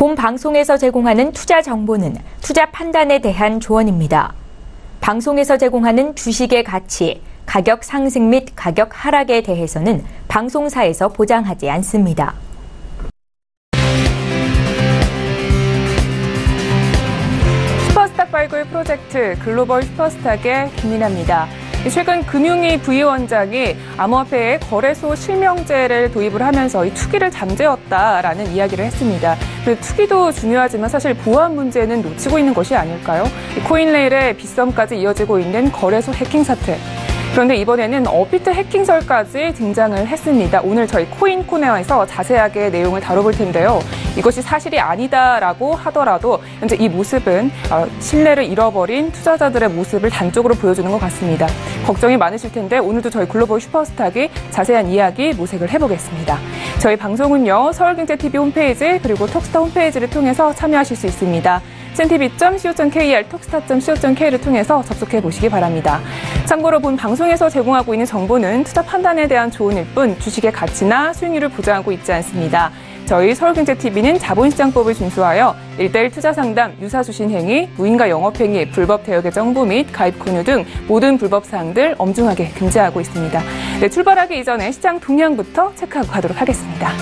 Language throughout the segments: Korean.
본 방송에서 제공하는 투자 정보는 투자 판단에 대한 조언입니다. 방송에서 제공하는 주식의 가치, 가격 상승 및 가격 하락에 대해서는 방송사에서 보장하지 않습니다. 슈퍼스탁 발굴 프로젝트 글로벌 슈퍼스탁의 김민아입니다. 최근 금융위 부위원장이 암호화폐의 거래소 실명제를 도입을 하면서 이 투기를 잠재웠다라는 이야기를 했습니다. 그 투기도 중요하지만 사실 보안 문제는 놓치고 있는 것이 아닐까요? 코인레일의 빗썸까지 이어지고 있는 거래소 해킹 사태. 그런데 이번에는 업비트 해킹설까지 등장을 했습니다. 오늘 저희 코인 코너에서 자세하게 내용을 다뤄볼 텐데요. 이것이 사실이 아니다라고 하더라도 현재 이 모습은 신뢰를 잃어버린 투자자들의 모습을 단적으로 보여주는 것 같습니다. 걱정이 많으실 텐데 오늘도 저희 글로벌 슈퍼스탁이 자세한 이야기 모색을 해보겠습니다. 저희 방송은요. 서울경제TV 홈페이지 그리고 톡스타 홈페이지를 통해서 참여하실 수 있습니다. cntv.co.kr, 톡스타.co.kr을 통해서 접속해 보시기 바랍니다. 참고로 본 방송에서 제공하고 있는 정보는 투자 판단에 대한 조언일 뿐 주식의 가치나 수익률을 보장하고 있지 않습니다. 저희 서울경제TV는 자본시장법을 준수하여 1:1 투자상담, 유사수신 행위, 무인가 영업행위, 불법 대여계 정보 및 가입 권유 등 모든 불법 사항들 엄중하게 금지하고 있습니다. 네, 출발하기 이전에 시장 동향부터 체크하고 가도록 하겠습니다.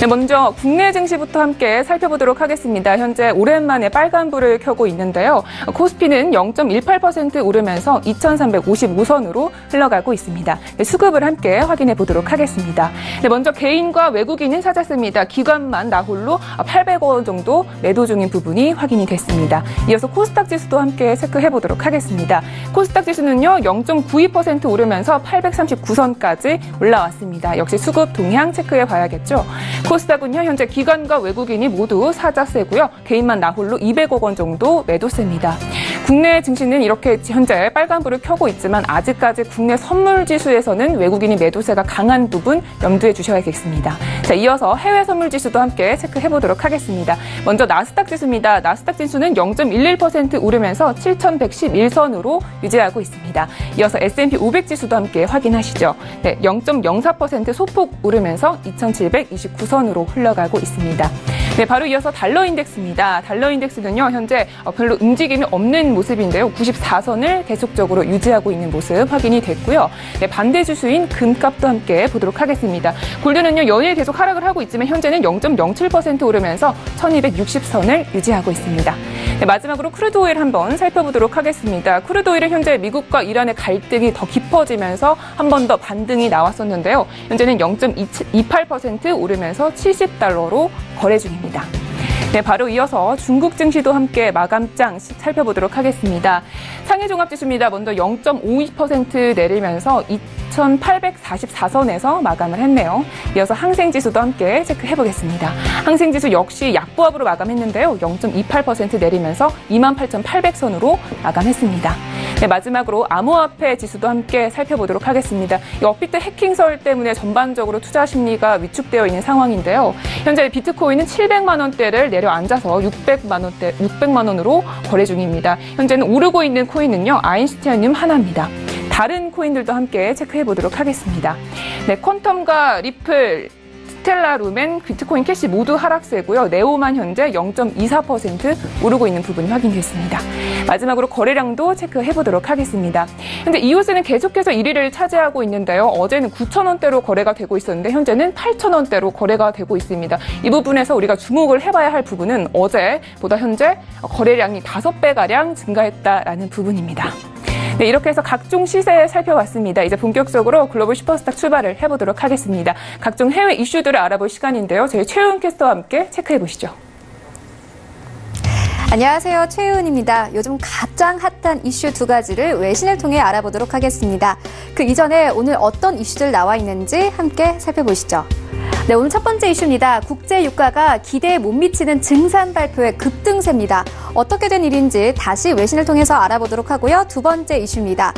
네, 먼저 국내 증시부터 함께 살펴보도록 하겠습니다. 현재 오랜만에 빨간불을 켜고 있는데요. 코스피는 0.18% 오르면서 2,355선으로 흘러가고 있습니다. 네, 수급을 함께 확인해 보도록 하겠습니다. 네, 먼저 개인과 외국인은 사졌습니다. 기관만 나홀로 800억 원 정도 매도 중인 부분이 확인이 됐습니다. 이어서 코스닥 지수도 함께 체크해 보도록 하겠습니다. 코스닥 지수는요, 0.92% 오르면서 839선까지 올라왔습니다. 역시 수급 동향 체크해 봐야겠죠. 코스닥은요, 현재 기관과 외국인이 모두 사자세고요. 개인만 나홀로 200억 원 정도 매도세입니다. 국내 증시는 이렇게 현재 빨간불을 켜고 있지만 아직까지 국내 선물지수에서는 외국인이 매도세가 강한 부분 염두에 주셔야겠습니다. 자, 이어서 해외 선물지수도 함께 체크해보도록 하겠습니다. 먼저 나스닥 지수입니다. 나스닥 지수는 0.11% 오르면서 7,111선으로 유지하고 있습니다. 이어서 S&P 500 지수도 함께 확인하시죠. 네, 0.04% 소폭 오르면서 2,729선으로 흘러가고 있습니다. 네, 바로 이어서 달러 인덱스입니다. 달러 인덱스는요, 현재 별로 움직임이 없는 모습인데요. 94선을 계속적으로 유지하고 있는 모습 확인이 됐고요. 네, 반대 주수인 금값도 함께 보도록 하겠습니다. 골드는요, 연일 계속 하락을 하고 있지만 현재는 0.07% 오르면서 1260선을 유지하고 있습니다. 네, 마지막으로 크루드 오일 한번 살펴보도록 하겠습니다. 크루드 오일은 현재 미국과 이란의 갈등이 더 깊어지면서 한 번 더 반등이 나왔었는데요. 현재는 0.28% 오르면서 70달러로 거래 중입니다. 네, 바로 이어서 중국 증시도 함께 마감장 살펴보도록 하겠습니다. 상해 종합지수입니다. 먼저 0.52% 내리면서 2,844선에서 마감을 했네요. 이어서 항생지수도 함께 체크해보겠습니다. 항생지수 역시 약보합으로 마감했는데요. 0.28% 내리면서 28,800선으로 마감했습니다. 네, 마지막으로 암호화폐 지수도 함께 살펴보도록 하겠습니다. 이 업비트 해킹설 때문에 전반적으로 투자 심리가 위축되어 있는 상황인데요. 현재 비트코인은 700만 원대를 내려앉아서 600만 원으로 거래 중입니다. 현재는 오르고 있는 코인은요, 아인슈타인늄 하나입니다. 다른 코인들도 함께 체크해 보도록 하겠습니다. 네, 퀀텀과 리플, 스텔라, 루멘, 비트코인 캐시 모두 하락세고요. 네오만 현재 0.24% 오르고 있는 부분이 확인됐습니다. 마지막으로 거래량도 체크해 보도록 하겠습니다. 현재 이오스는 계속해서 1위를 차지하고 있는데요. 어제는 9,000원대로 거래가 되고 있었는데 현재는 8,000원대로 거래가 되고 있습니다. 이 부분에서 우리가 주목을 해봐야 할 부분은 어제보다 현재 거래량이 5배가량 증가했다라는 부분입니다. 네, 이렇게 해서 각종 시세 살펴봤습니다. 이제 본격적으로 글로벌 슈퍼스탁 출발을 해보도록 하겠습니다. 각종 해외 이슈들을 알아볼 시간인데요. 저희 최윤 캐스터와 함께 체크해보시죠. 안녕하세요. 최윤입니다. 요즘 가장 핫한 이슈 두 가지를 외신을 통해 알아보도록 하겠습니다. 그 이전에 오늘 어떤 이슈들 나와 있는지 함께 살펴보시죠. 네, 오늘 첫 번째 이슈입니다. 국제 유가가 기대에 못 미치는 증산 발표에 급등세입니다. 어떻게 된 일인지 다시 외신을 통해서 알아보도록 하고요. 두 번째 이슈입니다.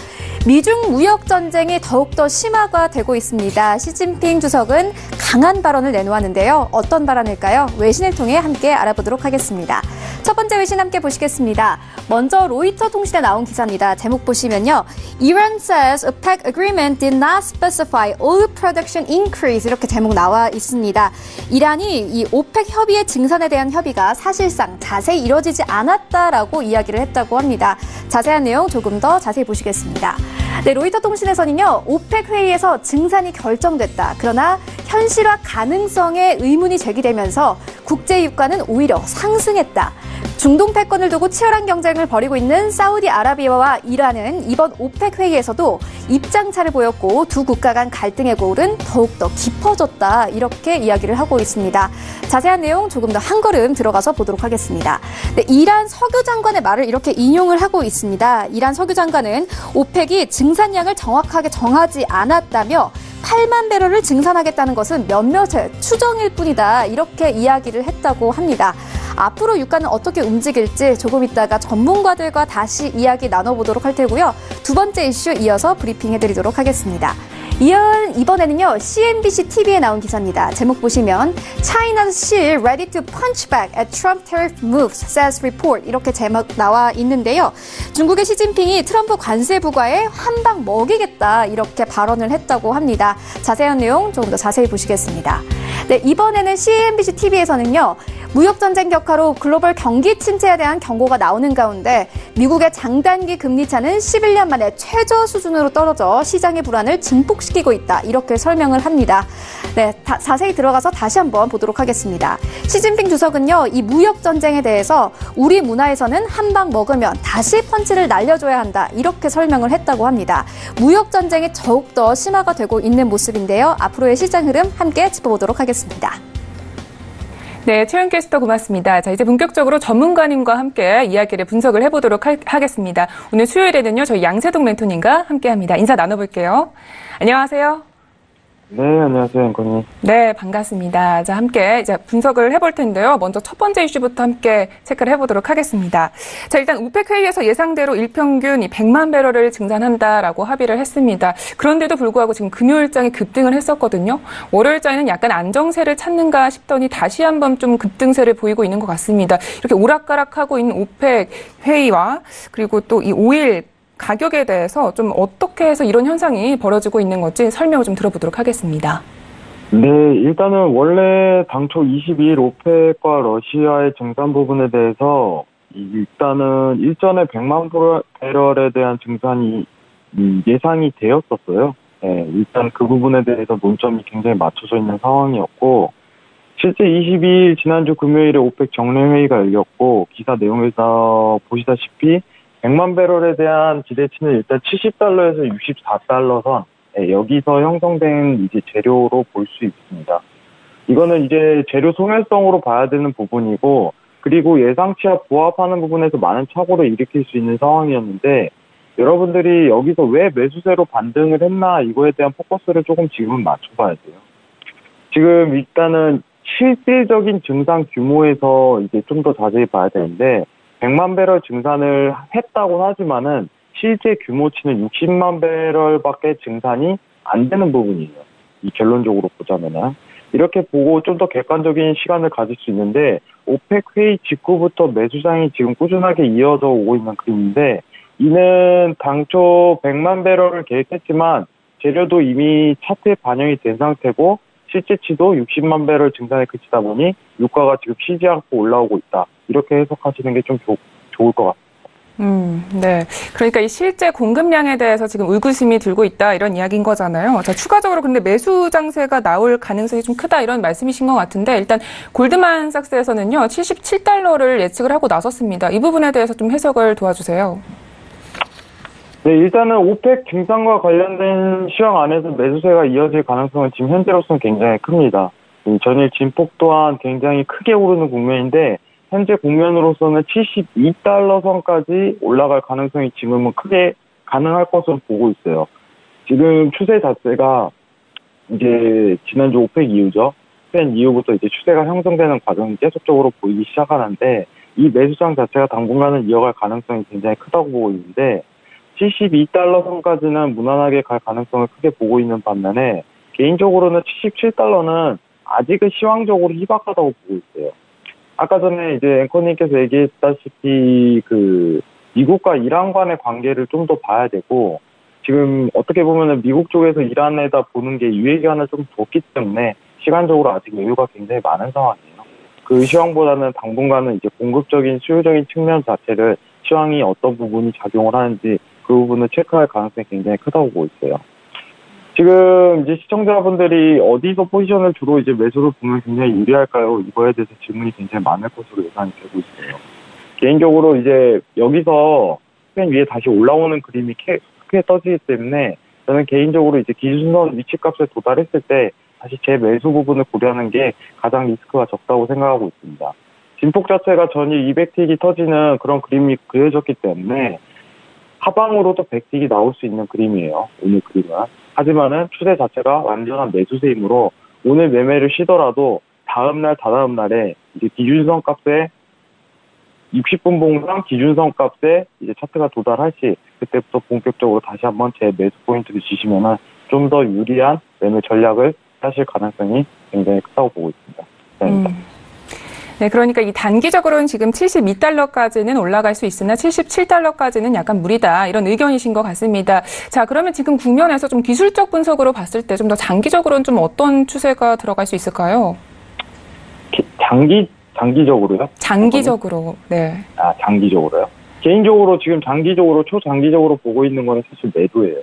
미중 무역 전쟁이 더욱더 심화가 되고 있습니다. 시진핑 주석은 강한 발언을 내놓았는데요. 어떤 발언일까요? 외신을 통해 함께 알아보도록 하겠습니다. 첫 번째 외신 함께 보시겠습니다. 먼저 로이터 통신에 나온 기사입니다. 제목 보시면요. Iran says OPEC agreement did not specify oil production increase 이렇게 제목 나와 있습니다. 이란이 이 오펙 협의의 증산에 대한 협의가 사실상 자세히 이뤄지지 않았다라고 이야기를 했다고 합니다. 자세한 내용 조금 더 자세히 보시겠습니다. 네, 로이터 통신에서는요. 오펙 회의에서 증산이 결정됐다. 그러나 현실화 가능성에 의문이 제기되면서 국제 유가는 오히려 상승했다. 중동 패권을 두고 치열한 경쟁을 벌이고 있는 사우디아라비아와 이란은 이번 오펙 회의에서도 입장차를 보였고 두 국가 간 갈등의 고울은 더욱더 깊어졌다. 이렇게 이야기를 하고 있습니다. 자세한 내용 조금 더 한 걸음 들어가서 보도록 하겠습니다. 네, 이란 석유 장관의 말을 이렇게 인용을 하고 있습니다. 이란 석유 장관은 오펙이 증산량을 정확하게 정하지 않았다며 8만 배럴을 증산하겠다는 것은 몇몇의 추정일 뿐이다. 이렇게 이야기를 했다고 합니다. 앞으로 유가는 어떻게 움직일지 조금 있다가 전문가들과 다시 이야기 나눠보도록 할 테고요. 두 번째 이슈 이어서 브리핑해드리도록 하겠습니다. 이번에는요, CNBC TV에 나온 기사입니다. 제목 보시면 China's Xi ready to punch back at Trump tariff moves, says report. 이렇게 제목 나와 있는데요. 중국의 시진핑이 트럼프 관세 부과에 한 방 먹이겠다. 이렇게 발언을 했다고 합니다. 자세한 내용 조금 더 자세히 보시겠습니다. 네, 이번에는 CNBC TV에서는요. 무역전쟁 격화로 글로벌 경기 침체에 대한 경고가 나오는 가운데 미국의 장단기 금리차는 11년 만에 최저 수준으로 떨어져 시장의 불안을 증폭시키고 있다. 이렇게 설명을 합니다. 네, 자세히 들어가서 다시 한번 보도록 하겠습니다. 시진핑 주석은요, 이 무역전쟁에 대해서 우리 문화에서는 한 방 먹으면 다시 펀치를 날려줘야 한다. 이렇게 설명을 했다고 합니다. 무역전쟁이 더욱더 심화가 되고 있는 모습인데요. 앞으로의 시장 흐름 함께 짚어보도록 하겠습니다. 네, 최윤 캐스터 고맙습니다. 자, 이제 본격적으로 전문가님과 함께 이야기를 분석을 해보도록 하겠습니다. 오늘 수요일에는요, 저희 양세동 멘토님과 함께합니다. 인사 나눠볼게요. 안녕하세요. 네, 안녕하세요, 앵커님. 네, 반갑습니다. 자, 함께 이제 분석을 해볼 텐데요. 먼저 첫 번째 이슈부터 함께 체크를 해보도록 하겠습니다. 자, 일단 오펙 회의에서 예상대로 일평균 100만 배럴을 증산한다라고 합의를 했습니다. 그런데도 불구하고 지금 금요일장에 급등을 했었거든요. 월요일장에는 약간 안정세를 찾는가 싶더니 다시 한번 좀 급등세를 보이고 있는 것 같습니다. 이렇게 오락가락하고 있는 오펙 회의와 그리고 또 이 오일 가격에 대해서 좀 어떻게 해서 이런 현상이 벌어지고 있는 건지 설명을 좀 들어보도록 하겠습니다. 네, 일단은 원래 당초 22일 오펙과 러시아의 증산 부분에 대해서 일단은 일전에 100만 배럴에 대한 증산이 예상이 되었었어요. 네, 일단 그 부분에 대해서 논점이 굉장히 맞춰져 있는 상황이었고, 실제 22일 지난주 금요일에 오펙 정례회의가 열렸고, 기사 내용에서 보시다시피 100만 배럴에 대한 기대치는 일단 70달러에서 64달러 선, 여기서 형성된 이제 재료로 볼 수 있습니다. 이거는 이제 재료 소멸성으로 봐야 되는 부분이고, 그리고 예상치와 부합하는 부분에서 많은 착오를 일으킬 수 있는 상황이었는데, 여러분들이 여기서 왜 매수세로 반등을 했나, 이거에 대한 포커스를 조금 지금은 맞춰봐야 돼요. 지금 일단은 실질적인 증산 규모에서 이제 좀 더 자세히 봐야 되는데, 100만 배럴 증산을 했다고 하지만은 실제 규모치는 60만 배럴밖에 증산이 안 되는 부분이에요. 이 결론적으로 보자면은. 이렇게 보고 좀 더 객관적인 시간을 가질 수 있는데, 오펙 회의 직후부터 매수장이 지금 꾸준하게 이어져 오고 있는 그림인데, 이는 당초 100만 배럴을 계획했지만 재료도 이미 차트에 반영이 된 상태고 실제치도 60만 배럴 증산에 그치다 보니 유가가 지금 쉬지 않고 올라오고 있다. 이렇게 해석하시는 게 좀 좋을 것 같습니다. 네. 그러니까 이 실제 공급량에 대해서 지금 의구심이 들고 있다 이런 이야기인 거잖아요. 자, 추가적으로 근데 매수 장세가 나올 가능성이 좀 크다 이런 말씀이신 것 같은데 일단 골드만삭스에서는요 77달러를 예측을 하고 나섰습니다. 이 부분에 대해서 좀 해석을 도와주세요. 네, 일단은 오펙 증산과 관련된 시황 안에서 매수세가 이어질 가능성은 지금 현재로서는 굉장히 큽니다. 전일 진폭 또한 굉장히 크게 오르는 국면인데 현재 국면으로서는 72달러 선까지 올라갈 가능성이 지금은 크게 가능할 것으로 보고 있어요. 지금 추세 자체가 이제 지난주 오펙 이후죠. 오펙 이후부터 이제 추세가 형성되는 과정이 계속적으로 보이기 시작하는데 이 매수장 자체가 당분간은 이어갈 가능성이 굉장히 크다고 보고 있는데 72달러 선까지는 무난하게 갈 가능성을 크게 보고 있는 반면에 개인적으로는 77달러는 아직은 시황적으로 희박하다고 보고 있어요. 아까 전에 이제 앵커님께서 얘기했다시피 미국과 이란 간의 관계를 좀 더 봐야 되고, 지금 어떻게 보면은 미국 쪽에서 이란에다 보는 게 유예기간을 좀 뒀기 때문에 시간적으로 아직 여유가 굉장히 많은 상황이에요. 그 시황보다는 당분간은 이제 공급적인 수요적인 측면 자체를 시황이 어떤 부분이 작용을 하는지 그 부분을 체크할 가능성이 굉장히 크다고 보고 있어요. 지금 이제 시청자분들이 어디서 포지션을 주로 이제 매수를 보면 굉장히 유리할까요? 이거에 대해서 질문이 굉장히 많을 것으로 예상이 되고 있어요. 개인적으로 이제 여기서 스팬 위에 다시 올라오는 그림이 크게 떠지기 때문에 저는 개인적으로 이제 기준선 위치값에 도달했을 때 다시 제 매수 부분을 고려하는 게 가장 리스크가 적다고 생각하고 있습니다. 진폭 자체가 전일 200틱이 터지는 그런 그림이 그려졌기 때문에 하방으로도 100틱이 나올 수 있는 그림이에요. 오늘 그림은. 하지만은 추세 자체가 완전한 매수세이므로 오늘 매매를 쉬더라도 다음날, 다다음날에 이제 기준선 값에 60분 봉상 기준선 값에 이제 차트가 도달할 시 그때부터 본격적으로 다시 한번 제 매수 포인트를 주시면은 좀 더 유리한 매매 전략을 하실 가능성이 굉장히 크다고 보고 있습니다. 네, 그러니까 이 단기적으로는 지금 72달러까지는 올라갈 수 있으나 77달러까지는 약간 무리다. 이런 의견이신 것 같습니다. 자, 그러면 지금 국면에서 좀 기술적 분석으로 봤을 때 좀 더 장기적으로는 좀 어떤 추세가 들어갈 수 있을까요? 장기적으로요? 장기적으로, 네. 아, 장기적으로요? 개인적으로 지금 장기적으로, 초장기적으로 보고 있는 거는 사실 매도예요.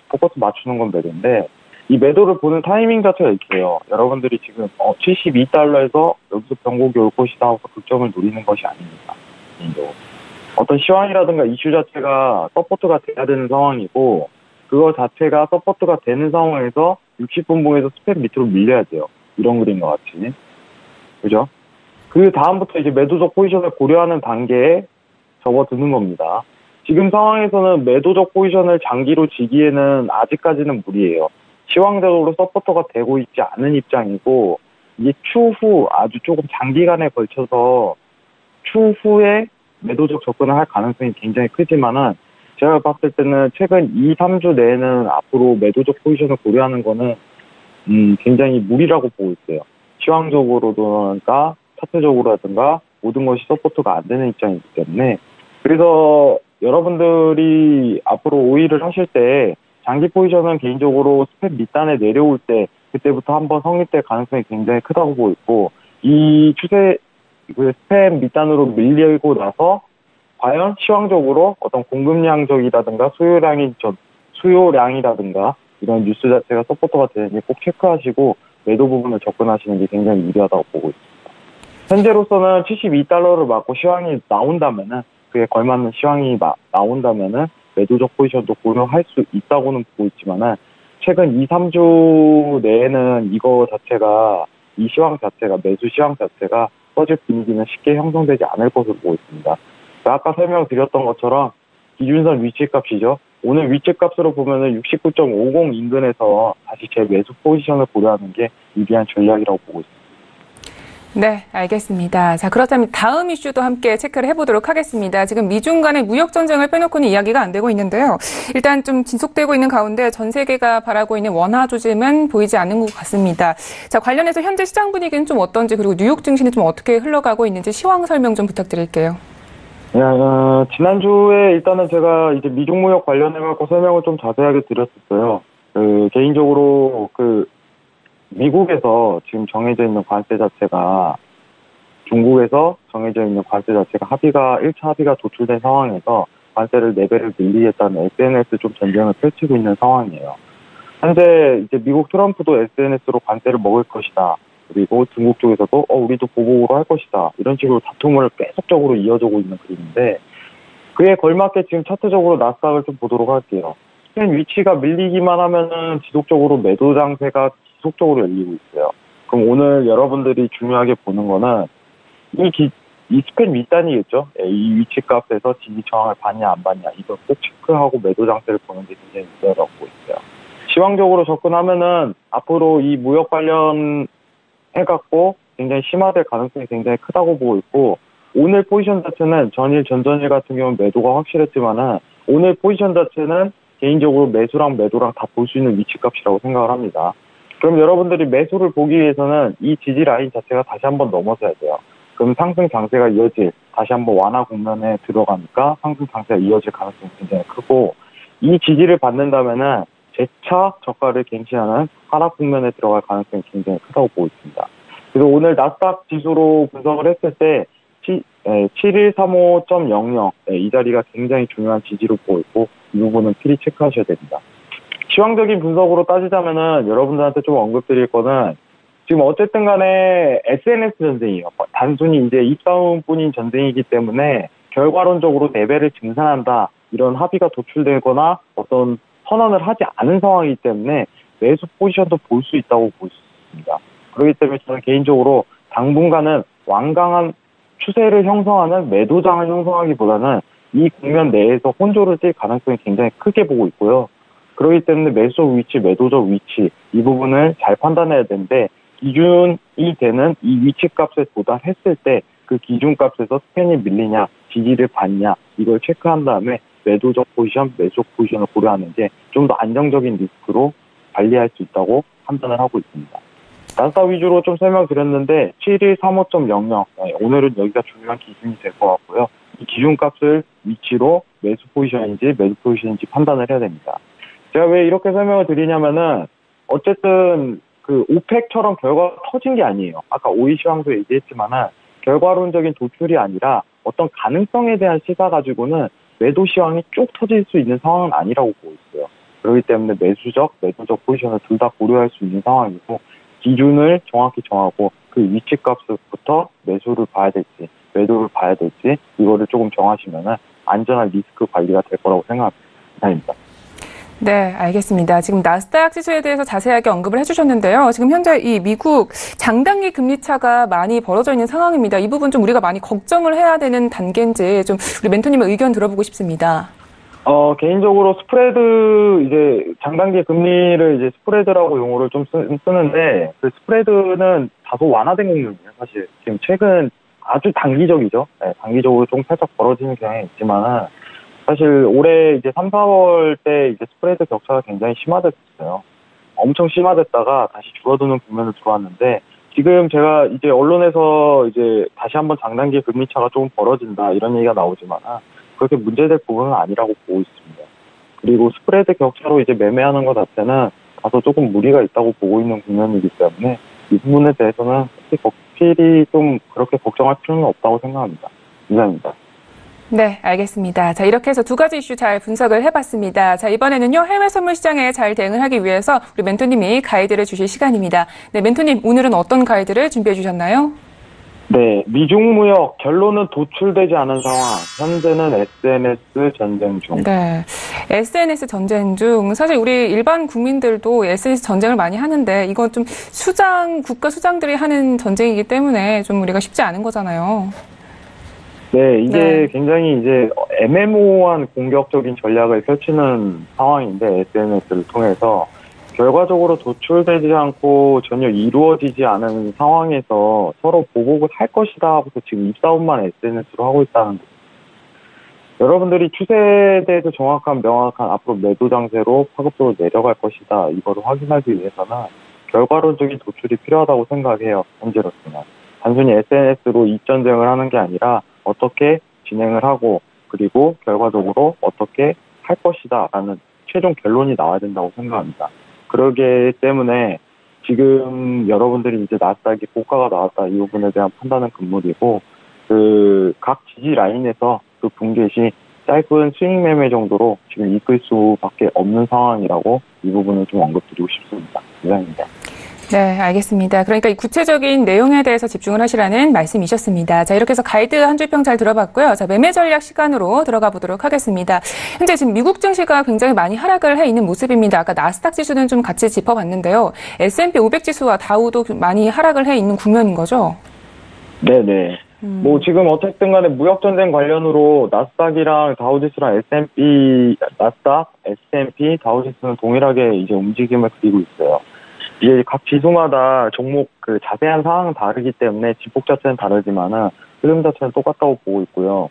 포커스 맞추는 건 매도인데, 이 매도를 보는 타이밍 자체가 이렇게요. 여러분들이 지금 72달러에서 여기서 변곡이 올 것이다 하고 극점을 노리는 것이 아닙니다. 개인적으로. 어떤 시황이라든가 이슈 자체가 서포트가 돼야 되는 상황이고, 그거 자체가 서포트가 되는 상황에서 60분 봉에서 스펙 밑으로 밀려야 돼요. 이런 그림과 같이. 그죠? 그 다음부터 이제 매도적 포지션을 고려하는 단계에 접어드는 겁니다. 지금 상황에서는 매도적 포지션을 장기로 지기에는 아직까지는 무리예요. 시황적으로 서포터가 되고 있지 않은 입장이고, 이게 추후 아주 조금 장기간에 걸쳐서 추후에 매도적 접근을 할 가능성이 굉장히 크지만은, 제가 봤을 때는 최근 2, 3주 내에는 앞으로 매도적 포지션을 고려하는 거는 굉장히 무리라고 보고 있어요. 시황적으로든가 차트적으로라든가 모든 것이 서포트가 안 되는 입장이기 때문에. 그래서 여러분들이 앞으로 오일을 하실 때 장기 포지션은 개인적으로 스펙 밑단에 내려올 때 그때부터 한번 성립될 가능성이 굉장히 크다고 보고 있고, 이 추세 스펙 밑단으로 밀리고 나서 과연 시황적으로 어떤 공급량적이라든가 수요량이라든가 이런 뉴스 자체가 서포터가 되는지 꼭 체크하시고 매도 부분을 접근하시는 게 굉장히 유리하다고 보고 있습니다. 현재로서는 72달러를 맞고 시황이 나온다면은, 그에 걸맞는 시황이 나온다면은 매도적 포지션도 고려할 수 있다고는 보고 있지만은, 최근 2, 3주 내에는 이거 자체가, 이 시황 자체가, 매수 시황 자체가 터질 분위기는 쉽게 형성되지 않을 것으로 보고 있습니다. 아까 설명드렸던 것처럼 기준선 위치값이죠. 오늘 위치값으로 보면은 69.50 인근에서 다시 제 매수 포지션을 고려하는 게 유리한 전략이라고 보고 있습니다. 네, 알겠습니다. 자, 그렇다면 다음 이슈도 함께 체크를 해보도록 하겠습니다. 지금 미중 간의 무역 전쟁을 빼놓고는 이야기가 안 되고 있는데요. 일단 좀 지속되고 있는 가운데 전 세계가 바라고 있는 원화 조짐은 보이지 않는 것 같습니다. 자, 관련해서 현재 시장 분위기는 좀 어떤지, 그리고 뉴욕 증시는 좀 어떻게 흘러가고 있는지 시황 설명 좀 부탁드릴게요. 지난주에 일단은 제가 이제 미중 무역 관련해갖고 설명을 좀 자세하게 드렸었어요. 개인적으로 미국에서 지금 정해져 있는 관세 자체가, 중국에서 정해져 있는 관세 자체가 1차 합의가 도출된 상황에서 관세를 4배를 늘리겠다는 SNS 좀 전쟁을 펼치고 있는 상황이에요. 현재 이제 미국 트럼프도 SNS로 관세를 먹을 것이다. 그리고 중국 쪽에서도 우리도 보복으로 할 것이다. 이런 식으로 다툼을 계속적으로 이어지고 있는 그림인데, 그에 걸맞게 지금 차트적으로 나스닥을 좀 보도록 할게요. 스팬 위치가 밀리기만 하면은 지속적으로 매도 장세가 지속적으로 열리고 있어요. 그럼 오늘 여러분들이 중요하게 보는 거는 이 스팬 윗단이겠죠. 이 위치 값에서 지지 저항을 받냐 안 받냐, 이거 꼭 체크하고 매도 장세를 보는 게 굉장히 중요하다고 보고 있어요. 시황적으로 접근하면은 앞으로 이 무역 관련 해갖고 굉장히 심화될 가능성이 굉장히 크다고 보고 있고, 오늘 포지션 자체는 전일, 전전일 같은 경우는 매도가 확실했지만은 오늘 포지션 자체는 개인적으로 매수랑 매도랑 다 볼 수 있는 위치값이라고 생각을 합니다. 그럼 여러분들이 매수를 보기 위해서는 이 지지 라인 자체가 다시 한번 넘어서야 돼요. 그럼 상승 장세가 다시 한번 완화 국면에 들어가니까 상승 장세가 이어질 가능성이 굉장히 크고, 이 지지를 받는다면은 재차 저가를 갱신하는 하락 국면에 들어갈 가능성이 굉장히 크다고 보고 있습니다. 그래서 오늘 나스닥 지수로 분석을 했을 때 7135.00 이 자리가 굉장히 중요한 지지로 보고 있고, 이 부분은 필히 체크하셔야 됩니다. 시황적인 분석으로 따지자면은 여러분들한테 좀 언급드릴 거는, 지금 어쨌든 간에 SNS 전쟁이에요. 단순히 이제 입싸움뿐인 전쟁이기 때문에 결과론적으로 레벨을 증산한다, 이런 합의가 도출되거나 어떤 선언을 하지 않은 상황이기 때문에 매수 포지션도 볼 수 있다고 볼 수 있습니다. 그렇기 때문에 저는 개인적으로 당분간은 완강한 추세를 형성하는 매도장을 형성하기보다는 이 국면 내에서 혼조를 띨 가능성이 굉장히 크게 보고 있고요. 그렇기 때문에 매수 위치, 매도적 위치, 이 부분을 잘 판단해야 되는데, 기준이 되는 이 위치값에 도달했을 때 그 기준값에서 스캔이 밀리냐, 지지를 받냐, 이걸 체크한 다음에 매도적 포지션, 매수 포지션을 고려하는데 좀 더 안정적인 리스크로 관리할 수 있다고 판단을 하고 있습니다. 나스닥 위주로 좀 설명드렸는데 7135.00 오늘은 여기가 중요한 기준이 될 것 같고요. 이 기준값을 위치로 매수 포지션인지 매도 포지션인지 판단을 해야 됩니다. 제가 왜 이렇게 설명을 드리냐면은, 어쨌든 그 오펙처럼 결과가 터진 게 아니에요. 아까 오이 시황도 얘기했지만은 결과론적인 도출이 아니라 어떤 가능성에 대한 시사 가지고는 매도 시황이 쭉 터질 수 있는 상황은 아니라고 보고 있어요. 그렇기 때문에 매수적, 매도적 포지션을 둘 다 고려할 수 있는 상황이고, 기준을 정확히 정하고 그 위치값부터 매수를 봐야 될지 매도를 봐야 될지 이거를 조금 정하시면은 안전한 리스크 관리가 될 거라고 생각합니다. 네, 알겠습니다. 지금 나스닥 지수에 대해서 자세하게 언급을 해주셨는데요. 지금 현재 이 미국 장단기 금리 차가 많이 벌어져 있는 상황입니다. 이 부분 좀 우리가 많이 걱정을 해야 되는 단계인지 좀 우리 멘토님의 의견 들어보고 싶습니다. 개인적으로 스프레드, 이제 장단기 금리를 이제 스프레드라고 용어를 좀 쓰는데, 그 스프레드는 다소 완화된 국면이에요. 사실 지금 최근 아주 단기적이죠. 네, 단기적으로 좀 살짝 벌어지는 경향이 있지만은, 사실 올해 이제 3, 4월 때 이제 스프레드 격차가 굉장히 심화됐어요. 엄청 심화됐다가 다시 줄어드는 국면으로 들어왔는데, 지금 제가 이제 언론에서 이제 다시 한번 장단기 금리 차가 조금 벌어진다, 이런 얘기가 나오지만 그렇게 문제될 부분은 아니라고 보고 있습니다. 그리고 스프레드 격차로 이제 매매하는 것 자체는 다소 조금 무리가 있다고 보고 있는 국면이기 때문에 이 부분에 대해서는 필히 좀 그렇게 걱정할 필요는 없다고 생각합니다. 이상입니다. 네, 알겠습니다. 자, 이렇게 해서 두 가지 이슈 잘 분석을 해봤습니다. 자, 이번에는요, 해외 선물 시장에 잘 대응을 하기 위해서 우리 멘토님이 가이드를 주실 시간입니다. 네, 멘토님, 오늘은 어떤 가이드를 준비해 주셨나요? 네, 미중 무역 결론은 도출되지 않은 상황. 현재는 SNS 전쟁 중. 네, SNS 전쟁 중. 사실 우리 일반 국민들도 SNS 전쟁을 많이 하는데 이건 좀 국가 수장들이 하는 전쟁이기 때문에 좀 우리가 쉽지 않은 거잖아요. 네, 이게 굉장히 이제 애매모호한 공격적인 전략을 펼치는 상황인데, SNS를 통해서 결과적으로 도출되지 않고 전혀 이루어지지 않은 상황에서 서로 보복을 할 것이다 하고서 지금 입싸움만 SNS로 하고 있다는 거죠. 여러분들이 추세에 대해서 명확한 앞으로 매도 장세로 파급적으로 내려갈 것이다, 이거를 확인하기 위해서는 결과론적인 도출이 필요하다고 생각해요. 현재로서는 단순히 SNS로 입전쟁을 하는 게 아니라 어떻게 진행을 하고, 그리고 결과적으로 어떻게 할 것이다 라는 최종 결론이 나와야 된다고 생각합니다. 그러기 때문에 지금 여러분들이 이제 나스닥이 고가가 나왔다, 이 부분에 대한 판단은 금물이고, 그 각 지지 라인에서 그 붕괴시 짧은 스윙 매매 정도로 지금 이끌 수밖에 없는 상황이라고 이 부분을 좀 언급드리고 싶습니다. 이상입니다. 네, 알겠습니다. 그러니까 이 구체적인 내용에 대해서 집중을 하시라는 말씀이셨습니다. 자, 이렇게 해서 가이드 한 줄 평 잘 들어봤고요. 자, 매매 전략 시간으로 들어가 보도록 하겠습니다. 현재 지금 미국 증시가 굉장히 많이 하락을 해 있는 모습입니다. 아까 나스닥 지수는 좀 같이 짚어봤는데요. S&P 500 지수와 다우도 많이 하락을 해 있는 국면인 거죠? 네네. 뭐 지금 어쨌든 간에 무역전쟁 관련으로 나스닥이랑 다우지수랑 나스닥, S&P, 다우지수는 동일하게 이제 움직임을 그리고 있어요. 이게 각 지수마다 종목 그 자세한 상황은 다르기 때문에 지폭 자체는 다르지만은 흐름 자체는 똑같다고 보고 있고요.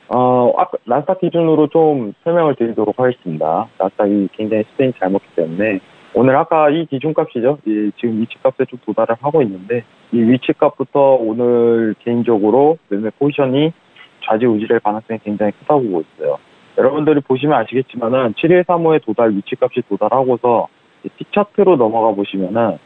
아까 나스닥 기준으로 좀 설명을 드리도록 하겠습니다. 나스닥이 굉장히 스윙이 잘 먹기 때문에 오늘 아까 이 기준값이죠. 지금 위치값에 좀 도달을 하고 있는데 이 위치값부터 오늘 개인적으로 매매 포지션이 좌지우지될 가능성이 굉장히 크다고 보고 있어요. 여러분들이 보시면 아시겠지만은 7135에 위치값이 도달하고서 T차트로 넘어가 보시면은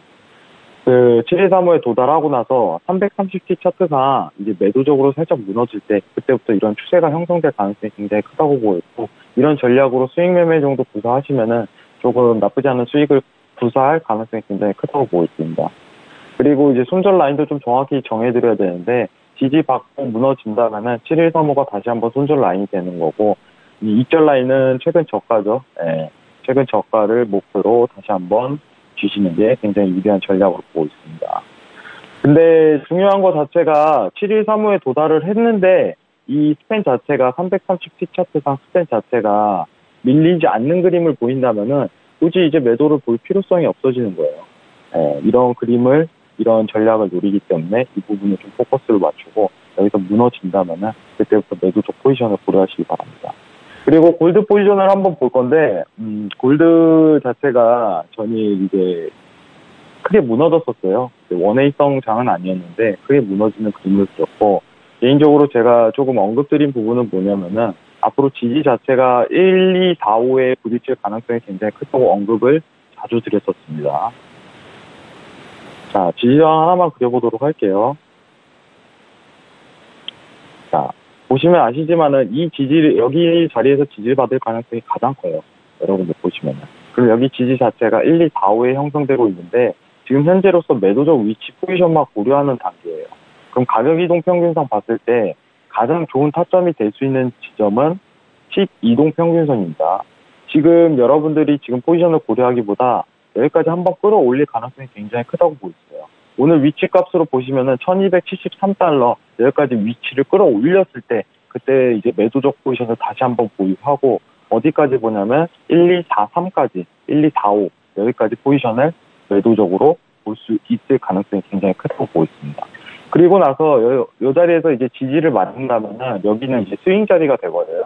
그 7135에 도달하고 나서 330T 차트가 이제 매도적으로 살짝 무너질 때 그때부터 이런 추세가 형성될 가능성이 굉장히 크다고 보고 있고 이런 전략으로 수익 매매 정도 구사하시면은 조금 나쁘지 않은 수익을 구사할 가능성이 굉장히 크다고 보고 있습니다. 그리고 이제 손절 라인도 좀 정확히 정해드려야 되는데 지지받고 무너진다면은 7135가 다시 한번 손절 라인이 되는 거고 이 이절 라인은 최근 저가죠. 최근 저가를 목표로 다시 한번 주시는 게 굉장히 유리한 전략으로 보고 있습니다. 근데 중요한 거 자체가 7135에 도달을 했는데 이 스팬 자체가 330T 차트상 스팬 자체가 밀리지 않는 그림을 보인다면은 굳이 이제 매도를 볼 필요성이 없어지는 거예요. 이런 그림을 이런 전략을 노리기 때문에 이 부분에 좀 포커스를 맞추고 여기서 무너진다면은 그때부터 매도적 포지션을 고려하시기 바랍니다. 그리고 골드 포지션을 한번 볼 건데 골드 자체가 전이 이제 크게 무너졌었어요. 원웨이성 장은 아니었는데 크게 무너지는 그림을 그렸고 개인적으로 제가 조금 언급드린 부분은 뭐냐면은 앞으로 지지 자체가 1, 2, 4, 5에 부딪힐 가능성이 굉장히 크다고 언급을 자주 드렸었습니다. 자, 지지저항 하나만 그려보도록 할게요. 자, 보시면 아시지만은 이 지지를, 여기 자리에서 지지를 받을 가능성이 가장 커요. 여러분들 보시면은. 그럼 여기 지지 자체가 1, 2, 4, 5에 형성되고 있는데 지금 현재로서 매도적 위치 포지션만 고려하는 단계예요. 그럼 가격 이동 평균상 봤을 때 가장 좋은 타점이 될 수 있는 지점은 12동 평균선입니다. 지금 여러분들이 지금 포지션을 고려하기보다 여기까지 한번 끌어올릴 가능성이 굉장히 크다고 보였어요. 오늘 위치값으로 보시면은 1273달러 여기까지 위치를 끌어올렸을 때 그때 이제 매도적 포지션을 다시 한번 보유하고 어디까지 보냐면 1243까지 1245 여기까지 포지션을 매도적으로 볼 수 있을 가능성이 굉장히 크다고 보고 있습니다. 그리고 나서 요 자리에서 이제 지지를 맞는다면은 여기는 이제 스윙 자리가 되거든요.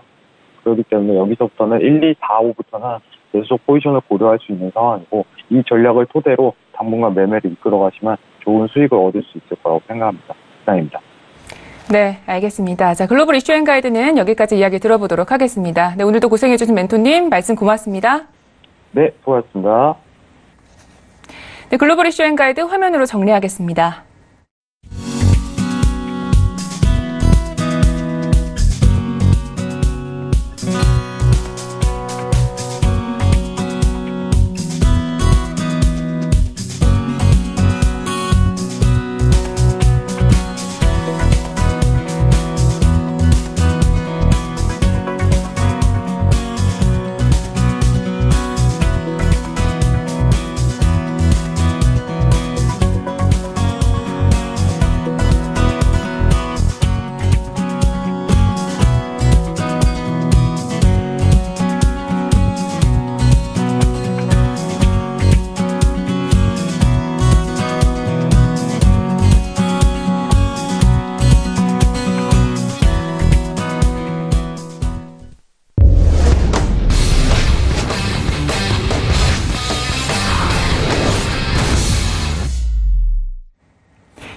그렇기 때문에 여기서부터는 1, 2, 4, 5부터는 매수적 포지션을 고려할 수 있는 상황이고 이 전략을 토대로 당분간 매매를 이끌어 가시면 좋은 수익을 얻을 수 있을 거라고 생각합니다. 이상입니다. 네, 알겠습니다. 자, 글로벌 이슈 앤 가이드는 여기까지 이야기 들어보도록 하겠습니다. 네, 오늘도 고생해주신 멘토님 말씀 고맙습니다. 네, 수고하셨습니다. 네, 글로벌 이슈 앤 가이드 화면으로 정리하겠습니다.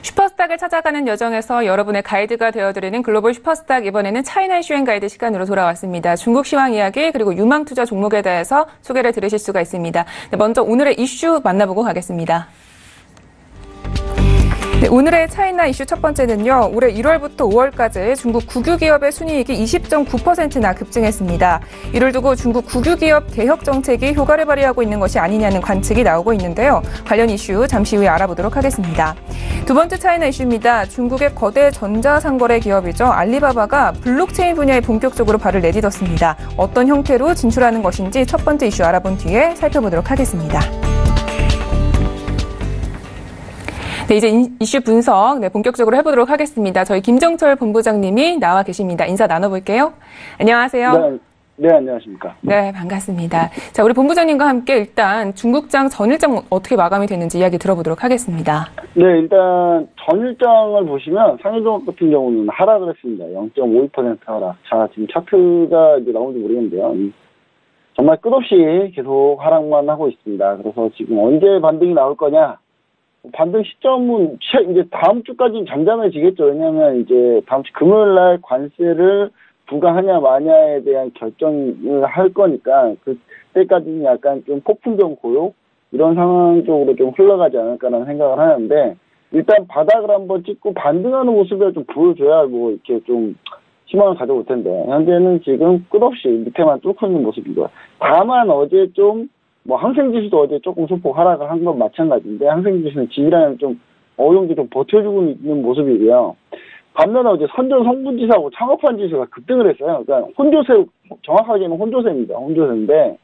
슈퍼스탁을 찾아가는 여정에서 여러분의 가이드가 되어드리는 글로벌 슈퍼스탁, 이번에는 차이나 이슈 앤 가이드 시간으로 돌아왔습니다. 중국 시황 이야기 그리고 유망 투자 종목에 대해서 소개를 들으실 수가 있습니다. 네, 먼저 오늘의 이슈 만나보고 가겠습니다. 네, 오늘의 차이나 이슈 첫 번째는요. 올해 1월부터 5월까지 중국 국유기업의 순이익이 20.9%나 급증했습니다. 이를 두고 중국 국유기업 개혁 정책이 효과를 발휘하고 있는 것이 아니냐는 관측이 나오고 있는데요. 관련 이슈 잠시 후에 알아보도록 하겠습니다. 두 번째 차이나 이슈입니다. 중국의 거대 전자상거래 기업이죠. 알리바바가 블록체인 분야에 본격적으로 발을 내딛었습니다. 어떤 형태로 진출하는 것인지 첫 번째 이슈 알아본 뒤에 살펴보도록 하겠습니다. 네, 이제 이슈 분석 본격적으로 해보도록 하겠습니다. 저희 김정철 본부장님이 나와 계십니다. 인사 나눠볼게요. 안녕하세요. 네, 안녕하십니까. 네, 반갑습니다. 자, 우리 본부장님과 함께 일단 중국장 전일장 어떻게 마감이 됐는지 이야기 들어보도록 하겠습니다. 네, 일단 전일장을 보시면 상해종합 같은 경우는 하락을 했습니다. 0.52% 하락. 자, 지금 차트가 이제 나오는지 모르겠는데요. 정말 끝없이 계속 하락만 하고 있습니다. 그래서 지금 언제 반등이 나올 거냐? 반등 시점은 이제 다음 주까지는 잠잠해지겠죠. 왜냐하면 이제 다음 주 금요일 날 관세를 부과하냐 마냐에 대한 결정을 할 거니까 그때까지는 약간 좀 폭풍경 고요 이런 상황 쪽으로 좀 흘러가지 않을까라는 생각을 하는데 일단 바닥을 한번 찍고 반등하는 모습을 좀 보여줘야 뭐 이렇게 좀 희망을 가져올 텐데 현재는 지금 끝없이 밑에만 뚫고 있는 모습이고요. 다만 어제 좀 뭐 항생지수도 어제 조금 소폭 하락을 한 건 마찬가지인데 항생지수는 지지라면 좀 어느 정도 좀 버텨주고 있는 모습이고요. 반면에 어제 선전 성분지수하고 창업한 지수가 급등을 했어요. 그러니까 혼조세, 정확하게는 혼조세입니다. 혼조세인데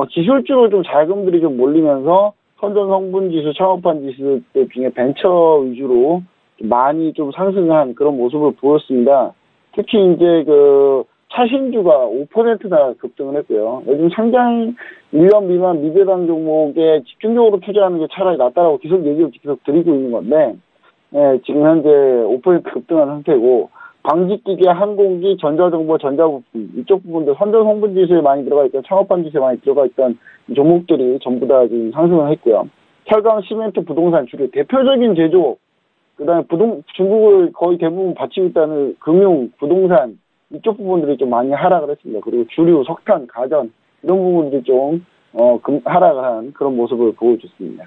기술주로 좀 자금들이 좀 몰리면서 선전 성분지수, 창업한 지수 중에 벤처 위주로 좀 많이 좀 상승한 그런 모습을 보였습니다. 특히 이제 차신주가 5%나 급등을 했고요. 요즘 상장 1년 미만 미배당 종목에 집중적으로 투자하는 게 차라리 낫다라고 계속 얘기를 계속 드리고 있는 건데, 지금 현재 5% 급등한 상태고, 방직기계, 항공기, 전자정보, 전자부품, 이쪽 부분들 선전 성분지수에 많이 들어가 있던, 창업한 지수에 많이 들어가 있던 종목들이 전부 다 지금 상승을 했고요. 철강, 시멘트, 부동산, 주류, 대표적인 제조업, 그 다음에 중국을 거의 대부분 바치고 있다는 금융, 부동산, 이쪽 부분들이 좀 많이 하락을 했습니다. 그리고 주류, 석탄, 가전 이런 부분들이 좀 하락을 한 그런 모습을 보여줬습니다.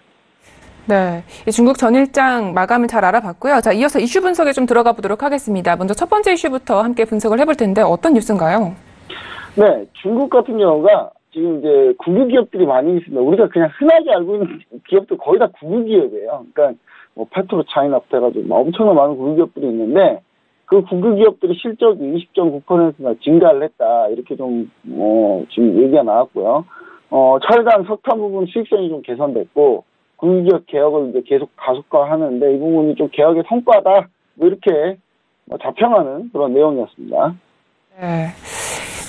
네, 중국 전일장 마감을 잘 알아봤고요. 자, 이어서 이슈 분석에 좀 들어가 보도록 하겠습니다. 먼저 첫 번째 이슈부터 함께 분석을 해볼 텐데 어떤 뉴스인가요? 네, 중국 같은 경우가 지금 이제 국유 기업들이 많이 있습니다. 우리가 그냥 흔하게 알고 있는 기업들 거의 다 국유 기업이에요. 그러니까 뭐 페트로 차이나부터 해가지고 엄청난 많은 국유 기업들이 있는데. 그 국유 기업들의 실적이 20.9%나 증가를 했다. 이렇게 좀, 지금 얘기가 나왔고요. 철강, 석탄 부분 수익성이 좀 개선됐고, 국유 기업 개혁을 이제 계속 가속화하는데, 이 부분이 좀 개혁의 성과다. 뭐 이렇게 자평하는 그런 내용이었습니다. 네.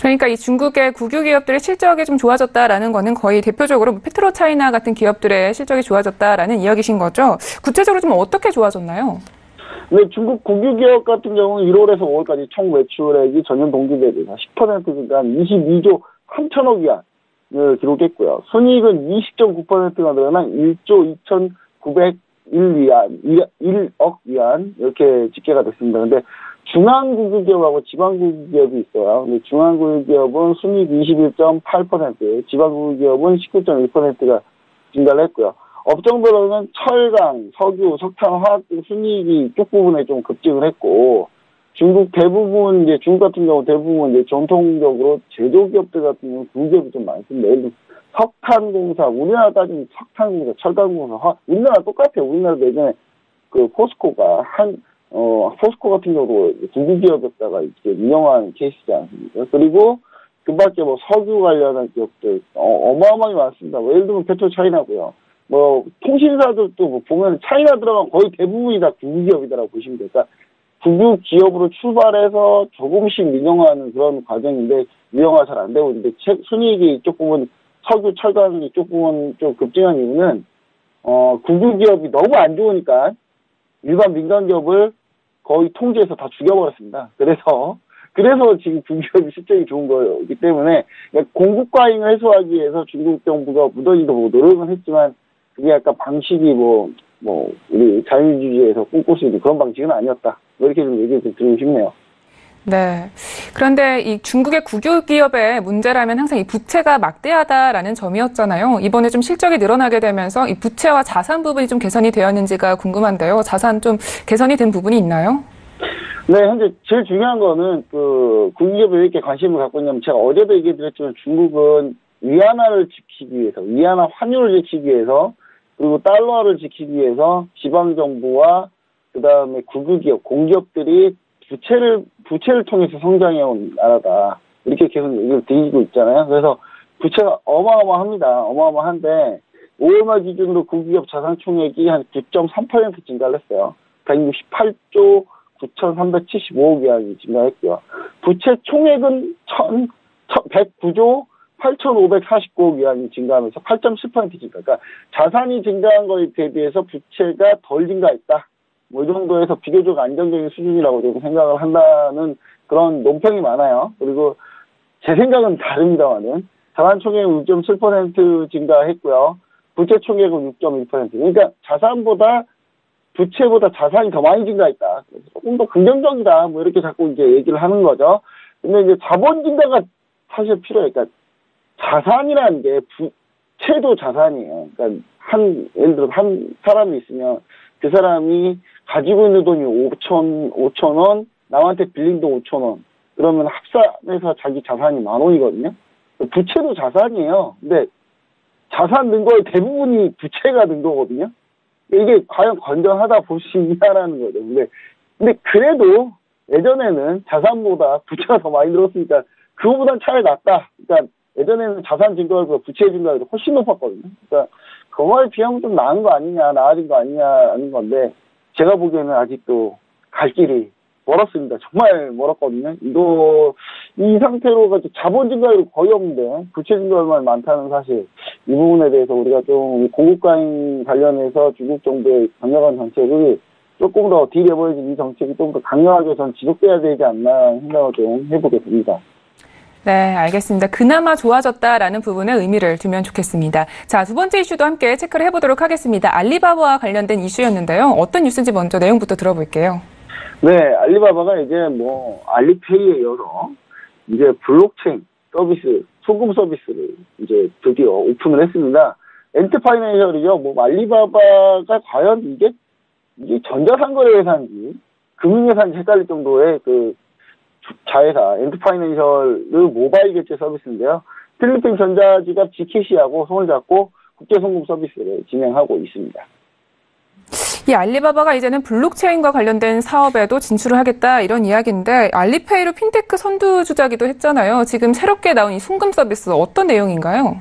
그러니까 이 중국의 국유 기업들의 실적이 좀 좋아졌다라는 거는 거의 대표적으로 페트로 차이나 같은 기업들의 실적이 좋아졌다라는 이야기신 거죠. 구체적으로 좀 어떻게 좋아졌나요? 네, 중국 국유기업 같은 경우는 1월에서 5월까지 총 매출액이 전년 동기 대비 10% 증가한 22조 3천억 위안을 기록했고요. 순이익은 20.9%가 늘어난 1조 2,901억 위안 이렇게 집계가 됐습니다. 근데 중앙국유기업하고 지방국유기업이 있어요. 근데 중앙국유기업은 순이익 21.8%, 지방국유기업은 19.1%가 증가를 했고요. 업종별로는 철강, 석유, 석탄, 화학 등 순이익이 이쪽 부분에 좀 급증을 했고, 중국 같은 경우 대부분 이제 전통적으로 제조기업들 같은 경우 국유기업이 좀 많습니다. 예를 들면 석탄공사, 우리나라 따지면 석탄공사, 철강공사, 우리나라 똑같아요. 우리나라도 예전에 포스코가 포스코 같은 경우도 국유기업이었다가 이제 민영화한 케이스지 않습니까? 그리고 그 밖에 뭐 석유 관련한 기업들, 어마어마하게 많습니다. 뭐 예를 들면 페트로 차이나고요. 뭐 통신사들도 뭐 보면 차이나 들어간 거의 대부분이 다 국유기업이다라고 보시면 돼요. 그러니까 국유기업으로 출발해서 조금씩 민영화하는 그런 과정인데 민영화가 잘 안 되고 있는데 순이익이 이쪽 부분 석유, 철강 이쪽 부분 좀 급증한 이유는 국유기업이 너무 안 좋으니까 일반 민간기업을 거의 통제해서 다 죽여버렸습니다. 그래서 지금 국유기업이 실적이 좋은 거이기 때문에 공급과잉을 해소하기 위해서 중국 정부가 무더기도 뭐 노력은 했지만 그게 약간 방식이 우리 자유주의에서 꿈꿀 수 있는 그런 방식은 아니었다. 이렇게 좀 얘기를 드리고 싶네요. 네. 그런데 이 중국의 국유기업의 문제라면 항상 이 부채가 막대하다라는 점이었잖아요. 이번에 좀 실적이 늘어나게 되면서 이 부채와 자산 부분이 좀 개선이 되었는지가 궁금한데요. 자산 좀 개선이 된 부분이 있나요? 네, 현재 제일 중요한 거는 국유기업에 왜 이렇게 관심을 갖고 있냐면 제가 어제도 얘기드렸지만 중국은 위안화를 지키기 위해서, 위안화 환율을 지키기 위해서 그리고 달러를 지키기 위해서 지방정부와 그 다음에 국유기업, 공기업들이 부채를 통해서 성장해온 나라다. 이렇게 계속 얘기를 드리고 있잖아요. 그래서 부채가 어마어마합니다. 어마어마한데 5월 말 기준으로 국유기업 자산 총액이 한 9.3% 증가를 했어요. 168조 9,375억 위안이 증가했고요. 부채 총액은 109조 8,549억 위안이 증가하면서 8.7% 증가. 그러니까 자산이 증가한 거에 대비해서 부채가 덜 증가했다. 뭐 이 정도에서 비교적 안정적인 수준이라고 좀 생각을 한다는 그런 논평이 많아요. 그리고 제 생각은 다릅니다만은 자산 총액은 6.7% 증가했고요. 부채 총액은 6.1%. 그러니까 자산보다 부채보다 자산이 더 많이 증가했다. 조금 더 긍정적이다. 뭐 이렇게 자꾸 이제 얘기를 하는 거죠. 근데 이제 자본 증가가 사실 필요해. 그러니까 자산이라는 게 부채도 자산이에요. 그러니까 예를 들어 한 사람이 있으면 그 사람이 가지고 있는 돈이 5천 원, 남한테 빌린 돈 5천 원. 그러면 합산해서 자기 자산이 10,000원이거든요. 부채도 자산이에요. 근데 자산 는 거의 대부분이 부채가 는 거거든요. 이게 과연 건전하다 볼 수 있냐라는 거죠. 근데 그래도 예전에는 자산보다 부채가 더 많이 늘었으니까 그거보단 차라리 낫다. 그러니까 예전에는 자산 증가율보다 부채 증가율이 훨씬 높았거든요. 그러니까 그거에 비하면 좀 나은 거 아니냐, 나아진 거 아니냐는 건데 제가 보기에는 아직도 갈 길이 멀었습니다. 정말 멀었거든요. 이 상태로 가지고 자본 증가율이 거의 없는데 부채 증가율만 많다는 사실, 이 부분에 대해서 우리가 좀 고국가인 관련해서 중국 정부의 강력한 정책이 조금 더 디레버리징 이 정책이 좀 더 강력하게 전 지속돼야 되지 않나 생각을 좀 해보게 됩니다. 네, 알겠습니다. 그나마 좋아졌다라는 부분에 의미를 두면 좋겠습니다. 자, 두 번째 이슈도 함께 체크를 해보도록 하겠습니다. 알리바바와 관련된 이슈였는데요. 어떤 뉴스인지 먼저 내용부터 들어볼게요. 네, 알리바바가 이제 알리페이에 이어서 이제 블록체인 서비스, 소금 서비스를 이제 드디어 오픈을 했습니다. 엔트파이낸셜이죠. 알리바바가 과연 이게 전자상거래 회사인지 금융회사인지 헷갈릴 정도의 그 자회사, 엔트파이낸셜의 모바일 결제 서비스인데요. 필리핀 전자지갑 GCash하고 손을 잡고 국제송금 서비스를 진행하고 있습니다. 이 알리바바가 이제는 블록체인과 관련된 사업에도 진출을 하겠다 이런 이야기인데 알리페이로 핀테크 선두주자기도 했잖아요. 지금 새롭게 나온 이 송금 서비스 어떤 내용인가요?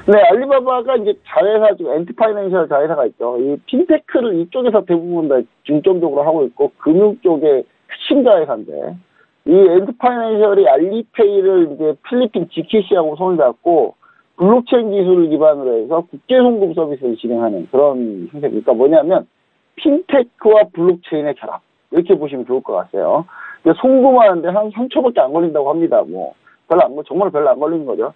네, 알리바바가 이제 자회사, 지금 엔트파이낸셜 자회사가 있죠. 이 핀테크를 이쪽에서 대부분 다 중점적으로 하고 있고 금융 쪽의 핵심 자회사인데 이 엔트파이낸셜이 알리페이를 이제 필리핀 GCash하고 손을 잡고 블록체인 기술을 기반으로 해서 국제송금 서비스를 진행하는 그런 형태. 그러니까 뭐냐면 핀테크와 블록체인의 결합, 이렇게 보시면 좋을 것 같아요. 송금하는데 한 3초밖에 안 걸린다고 합니다. 정말 별로 안 걸리는 거죠.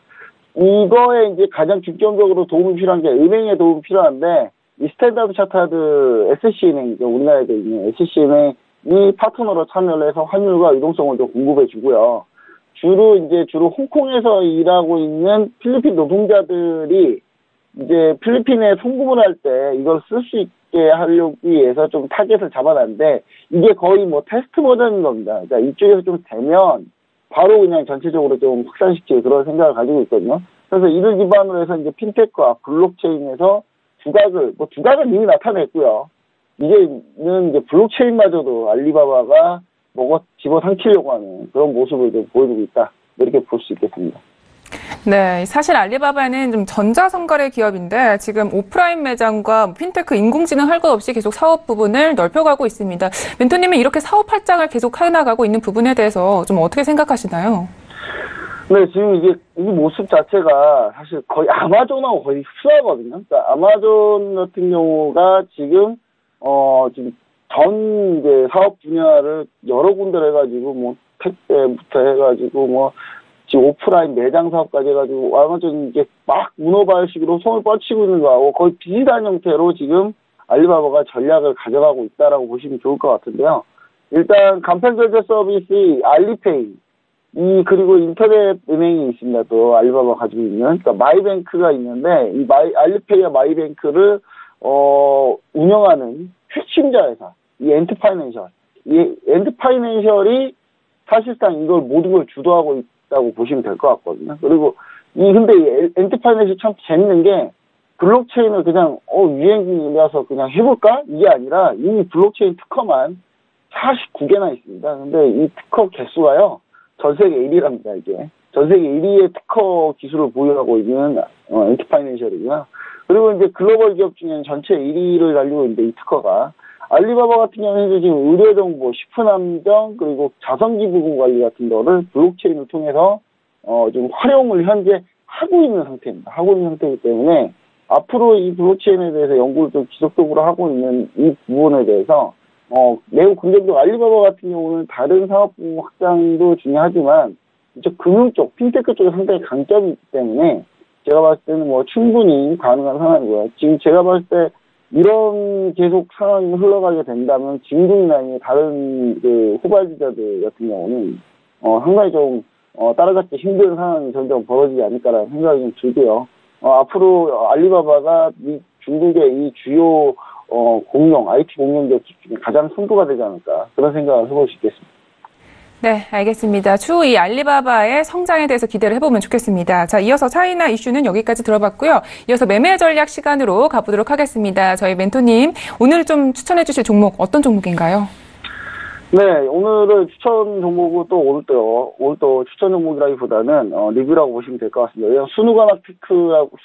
이거에 이제 가장 중점적으로 도움이 필요한 게 은행에 도움이 필요한데 이 스탠다드 차타드 SC은행이죠. 우리나라에 있는 SC은행이 파트너로 참여를 해서 환율과 유동성을 좀 공급해 주고요. 주로 홍콩에서 일하고 있는 필리핀 노동자들이 이제 필리핀에 송금을 할 때 이걸 쓸 수 있게 하려고 위해서 좀 타겟을 잡아놨는데 이게 거의 테스트 버전인 겁니다. 그러니까 이쪽에서 좀 되면 바로 그냥 전체적으로 좀 확산시킬 그런 생각을 가지고 있거든요. 그래서 이를 기반으로 해서 이제 핀테크와 블록체인에서 두각을 이미 나타냈고요. 이제는 이제 블록체인마저도 알리바바가 집어삼키려고 하는 그런 모습을 좀 보여주고 있다. 이렇게 볼 수 있겠습니다. 네, 사실 알리바바는 좀 전자상거래 기업인데 지금 오프라인 매장과 핀테크, 인공지능 할 것 없이 계속 사업 부분을 넓혀가고 있습니다. 멘토님은 이렇게 사업 활장을 계속 해나가고 있는 부분에 대해서 좀 어떻게 생각하시나요? 네, 지금 이 모습 자체가 사실 거의 아마존하고 거의 흡사하거든요. 그러니까 아마존 같은 경우가 지금 전 이제 사업 분야를 여러 군데를 해가지고 택배부터 해가지고 지금 오프라인 매장 사업까지 해가지고 아마존 이게 막 문어발식으로 손을 뻗치고 있는 거하고 거의 비슷한 형태로 지금 알리바바가 전략을 가져가고 있다라고 보시면 좋을 것 같은데요. 일단 간편결제 서비스 알리페이 그리고 인터넷 은행이 있습니다. 또 알리바바 가지고 있는 그러니까 마이뱅크가 있는데 이 알리페이와 마이뱅크를 운영하는 핵심 자회사 이 엔트파이낸셜 이 엔트파이낸셜이 사실상 이걸 모든 걸 주도하고 있다고 보시면 될 것 같거든요. 그리고 근데 이 엔트파이낸셜 참 재밌는 게 블록체인을 그냥 유행이라서 그냥 해볼까? 이게 아니라 이미 블록체인 특허만 49개나 있습니다. 근데 이 특허 개수가요 전 세계 1위랍니다. 이게 전 세계 1위의 특허 기술을 보유하고 있는 엔트파이낸셜이고요. 그리고 이제 글로벌 기업 중에는 전체 1위를 달리고 있는데 이 특허가 알리바바 같은 경우는 지금 의료정보, 식품안전 그리고 자선기부금 관리 같은 거를 블록체인을 통해서 좀 활용을 현재 하고 있는 상태입니다. 하고 있는 상태이기 때문에 앞으로 이 블록체인에 대해서 연구를 좀 지속적으로 하고 있는 이 부분에 대해서 매우 긍정적. 알리바바 같은 경우는 다른 사업 확장도 중요하지만 이쪽 금융 쪽, 핀테크 쪽에 상당히 강점이 있기 때문에 제가 봤을 때는 뭐 충분히 가능한 상황이고요. 지금 제가 봤을 때 이런 계속 상황이 흘러가게 된다면 진국이나 다른 그 후발주자들 같은 경우는 상당히 좀 따라잡기 힘든 상황이 점점 벌어지지 않을까라는 생각이 좀 들고요. 앞으로 알리바바가 중국의 이 주요 공룡, IT 공룡들 중에 가장 선두가 되지 않을까 그런 생각을 해볼 수 있겠습니다. 네, 알겠습니다. 추후 이 알리바바의 성장에 대해서 기대를 해보면 좋겠습니다. 자, 이어서 차이나 이슈는 여기까지 들어봤고요. 이어서 매매 전략 시간으로 가보도록 하겠습니다. 저희 멘토님, 오늘 좀 추천해 주실 종목 어떤 종목인가요? 네, 오늘은 추천 종목은 또 오늘 또 추천 종목이라기보다는 리뷰라고 보시면 될 것 같습니다. 왜냐하면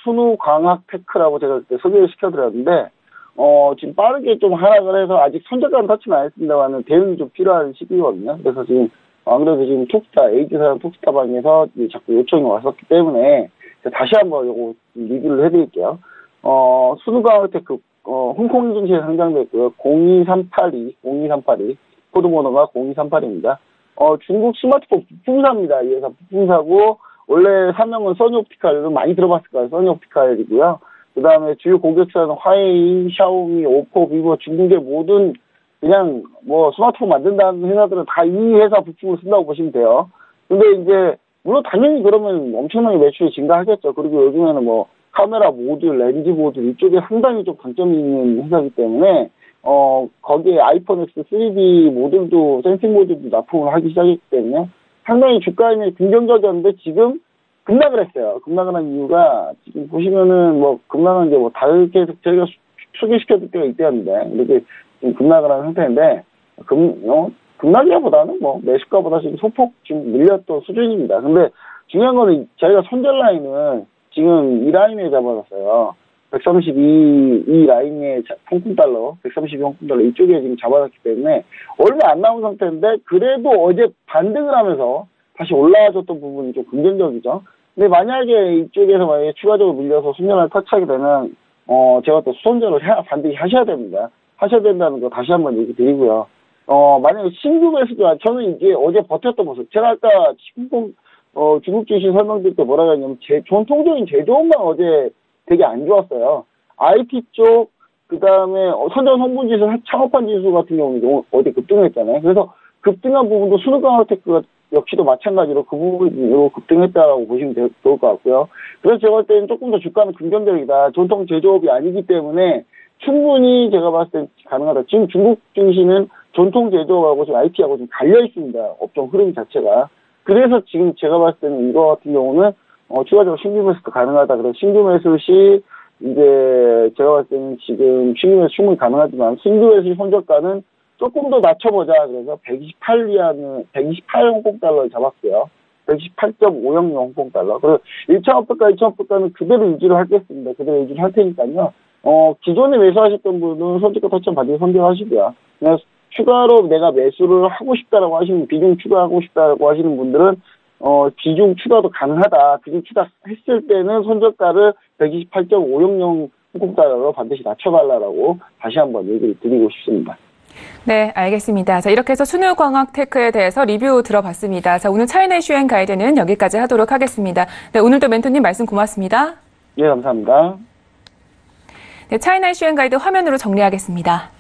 순우광학테크라고 제가 그때 소개를 시켜드렸는데 지금 빠르게 좀 하락을 해서 아직 선저가는 터치는 안 했습니다만 대응이 좀 필요한 시기거든요. 그래서 지금 아무래도 지금 A지사랑 톡스타방에서 자꾸 요청이 왔었기 때문에 다시 한번 요거 리뷰를 해드릴게요. 순우광학테크 홍콩 증시에 상장됐고요. 02382 코드번호가 0238입니다. 중국 스마트폰 부품사입니다. 이 회사 부품사고, 원래 사명은 써니옵티칼을 많이 들어봤을 거예요. 써니옵티칼이고요. 그 다음에 주요 고객사는 화웨이, 샤오미, 오포, 비보, 중국의 모든 그냥 뭐 스마트폰 만든다는 회사들은 다 이 회사 부품을 쓴다고 보시면 돼요. 근데 이제, 물론 당연히 그러면 엄청나게 매출이 증가하겠죠. 그리고 요즘에는 뭐 카메라 모듈, 렌즈 모듈 이쪽에 상당히 좀 강점이 있는 회사이기 때문에 거기에 아이폰 X 3D 모듈도, 센싱 모듈도 납품을 하기 시작했기 때문에 상당히 주가에는 긍정적이었는데 지금 급락을 했어요. 급락을 한 이유가 지금 보시면은 뭐 급락한 게 뭐 다르게 저희가 소개시켜줄 때가 있대였는데 이렇게 지금 급락을 한 상태인데 급락이라보다는 뭐 매수가보다 지금 소폭 지금 밀렸던 수준입니다. 근데 중요한 거는 저희가 손절 라인은 지금 이 라인에 잡아놨어요. 132 라인의 홍콩달러, 132 홍콩달러 이쪽에 지금 잡아놨기 때문에 얼마 안 나온 상태인데 그래도 어제 반등을 하면서 다시 올라와줬던 부분이 좀 긍정적이죠. 근데 만약에 이쪽에서 만약에 추가적으로 밀려서 수면을 터치하게 되면 제가 또 수선전을 반드시 하셔야 됩니다. 하셔야 된다는 거 다시 한번 얘기 드리고요. 만약에 신규 매수가 저는 이제 어제 버텼던 모습. 제가 아까 중국 주식 설명드릴 때 뭐라고 했냐면 전통적인 제조업만 어제 되게 안 좋았어요. IT 쪽, 그 다음에 선전 홍보지수, 창업한 지수 같은 경우는 어제 급등했잖아요. 그래서 급등한 부분도 순우광학테크가 역시도 마찬가지로 그 부분으로 급등했다라고 보시면 좋을 것 같고요. 그래서 제가 볼 때는 조금 더 주가는 긍정적이다. 전통 제조업이 아니기 때문에 충분히 제가 봤을 땐 가능하다. 지금 중국 증시는 전통 제조업하고 지금 IT하고 좀 갈려 있습니다. 업종 흐름 자체가. 그래서 지금 제가 봤을 때는 이거 같은 경우는 추가적으로 신규 매수도 가능하다. 그래서 신규 매수 시 이제 제가 봤을 때는 지금 신규 매수 충분히 가능하지만 신규 매수 손절가는 조금 더 낮춰보자. 그래서 128 홍콩달러를 잡았고요. 128.500 홍콩달러. 그리고 1,500가, 2,500가는 그대로 유지를 하겠습니다. 그대로 유지를 할 테니까요. 기존에 매수하셨던 분은 손절가 터치는 반드시 선택하시고요. 그냥 추가로 내가 매수를 하고 싶다라고 하시는, 비중 추가하고 싶다라고 하시는 분들은 비중 추가도 가능하다. 비중 추가했을 때는 손절가를 128.500 홍콩달러로 반드시 낮춰달라고 다시 한번 얘기를 드리고 싶습니다. 네, 알겠습니다. 자, 이렇게 해서 순우광학테크에 대해서 리뷰 들어봤습니다. 자, 오늘 차이나 이슈 앤 가이드는 여기까지 하도록 하겠습니다. 네, 오늘도 멘토님 말씀 고맙습니다. 예, 감사합니다. 네, 차이나 이슈 앤 가이드 화면으로 정리하겠습니다.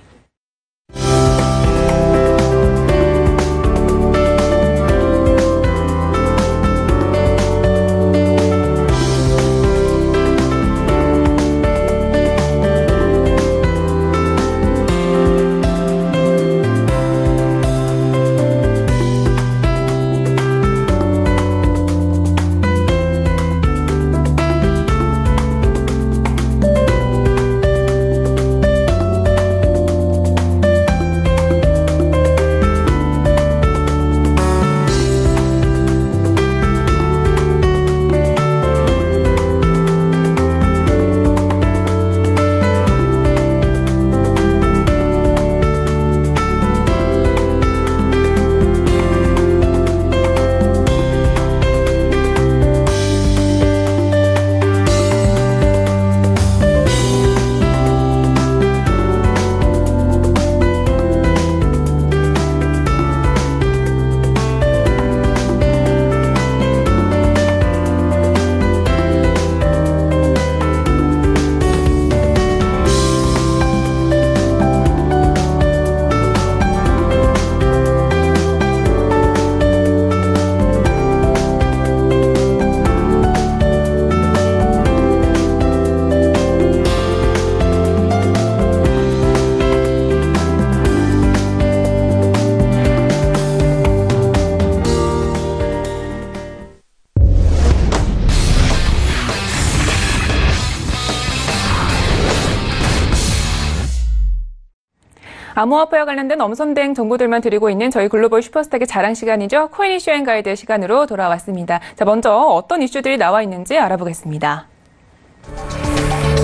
암호화폐와 관련된 엄선된 정보들만 드리고 있는 저희 글로벌 슈퍼스탁의 자랑 시간이죠. 코인 이슈 앤 가이드의 시간으로 돌아왔습니다. 자, 먼저 어떤 이슈들이 나와 있는지 알아보겠습니다.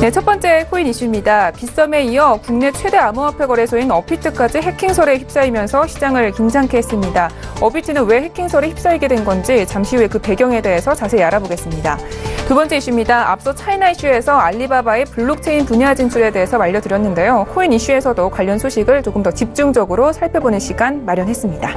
네, 첫 번째 코인 이슈입니다. 빗썸에 이어 국내 최대 암호화폐 거래소인 업비트까지 해킹설에 휩싸이면서 시장을 긴장케 했습니다. 업비트는 왜 해킹설에 휩싸이게 된 건지 잠시 후에 그 배경에 대해서 자세히 알아보겠습니다. 두 번째 이슈입니다. 앞서 차이나 이슈에서 알리바바의 블록체인 분야 진출에 대해서 알려드렸는데요. 코인 이슈에서도 관련 소식을 조금 더 집중적으로 살펴보는 시간 마련했습니다.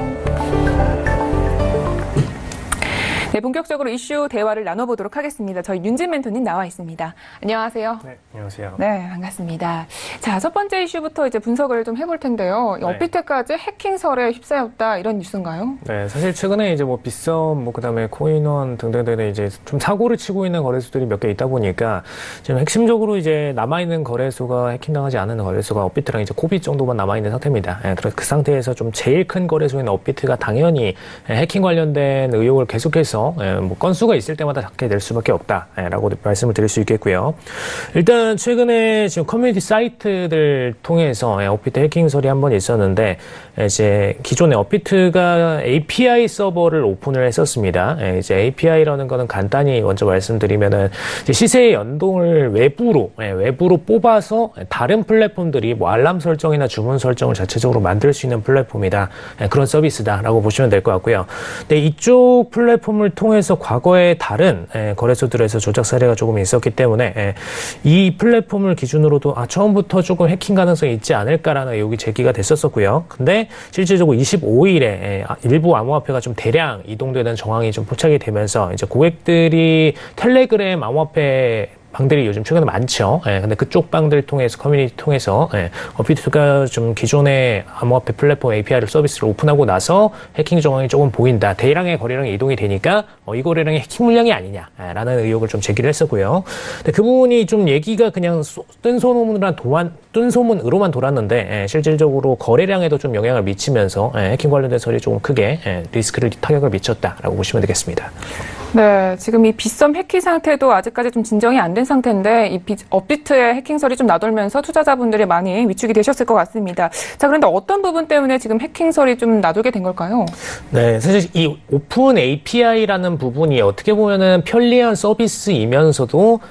네, 본격적으로 이슈 대화를 나눠보도록 하겠습니다. 저희 윤진 멘토님 나와 있습니다. 안녕하세요. 네, 안녕하세요. 네, 반갑습니다. 자, 첫 번째 이슈부터 이제 분석을 좀 해볼 텐데요. 네. 업비트까지 해킹설에 휩싸였다 이런 뉴스인가요? 네, 사실 최근에 이제 뭐 빗썸, 그다음에 코인원 등등등의 이제 좀 사고를 치고 있는 거래소들이 몇 개 있다 보니까 지금 핵심적으로 이제 남아있는 거래소가 해킹당하지 않은 거래소가 업비트랑 이제 코빗 정도만 남아있는 상태입니다. 그래서 그 상태에서 좀 제일 큰 거래소인 업비트가 당연히 해킹 관련된 의혹을 계속해서 뭐 건수가 있을 때마다 잡게 될 수밖에 없다라고 말씀을 드릴 수 있겠고요. 일단 최근에 지금 커뮤니티 사이트들 통해서 업비트 해킹설이 한번 있었는데 이제 기존에 업비트가 API 서버를 오픈을 했었습니다. 이제 API라는 거는 간단히 먼저 말씀드리면은 이제 시세의 연동을 외부로 뽑아서 다른 플랫폼들이 뭐 알람 설정이나 주문 설정을 자체적으로 만들 수 있는 플랫폼이다. 그런 서비스다라고 보시면 될 것 같고요. 근데 이쪽 플랫폼을 통해서 과거에 다른 거래소들에서 조작 사례가 조금 있었기 때문에 이 플랫폼을 기준으로도 처음부터 조금 해킹 가능성이 있지 않을까라는 의혹이 제기가 됐었고요. 근데 실질적으로 25일에 일부 암호화폐가 좀 대량 이동되는 정황이 좀 포착이 되면서 이제 고객들이 텔레그램 암호화폐 방들이 요즘 최근에 많죠. 근데 그쪽 방들 통해서, 커뮤니티 통해서, 업비트가 좀 기존의 암호화폐 플랫폼 API를 서비스를 오픈하고 나서 해킹 정황이 조금 보인다. 대량의 거래량이 이동이 되니까, 이 거래량이 해킹 물량이 아니냐라는 의혹을 좀 제기를 했었고요. 근데 그 부분이 좀 얘기가 그냥 뜬소문으로만 돌았는데, 실질적으로 거래량에도 좀 영향을 미치면서, 해킹 관련된 설이 조금 크게, 타격을 미쳤다라고 보시면 되겠습니다. 네, 지금 이 빗썸 해킹 상태도 아직까지 좀 진정이 안 된 상태인데 이 업비트의 해킹설이 좀 나돌면서 투자자분들이 많이 위축이 되셨을 것 같습니다. 자, 그런데 어떤 부분 때문에 지금 해킹설이 좀 나돌게 된 걸까요? 네, 사실 이 오픈 API라는 부분이 어떻게 보면은 편리한 서비스이면서도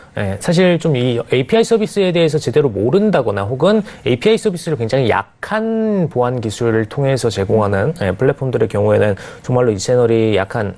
사실 좀 이 API 서비스에 대해서 제대로 모른다거나 혹은 API 서비스를 굉장히 약한 보안 기술을 통해서 제공하는 플랫폼들의 경우에는 정말로 이 채널이 약한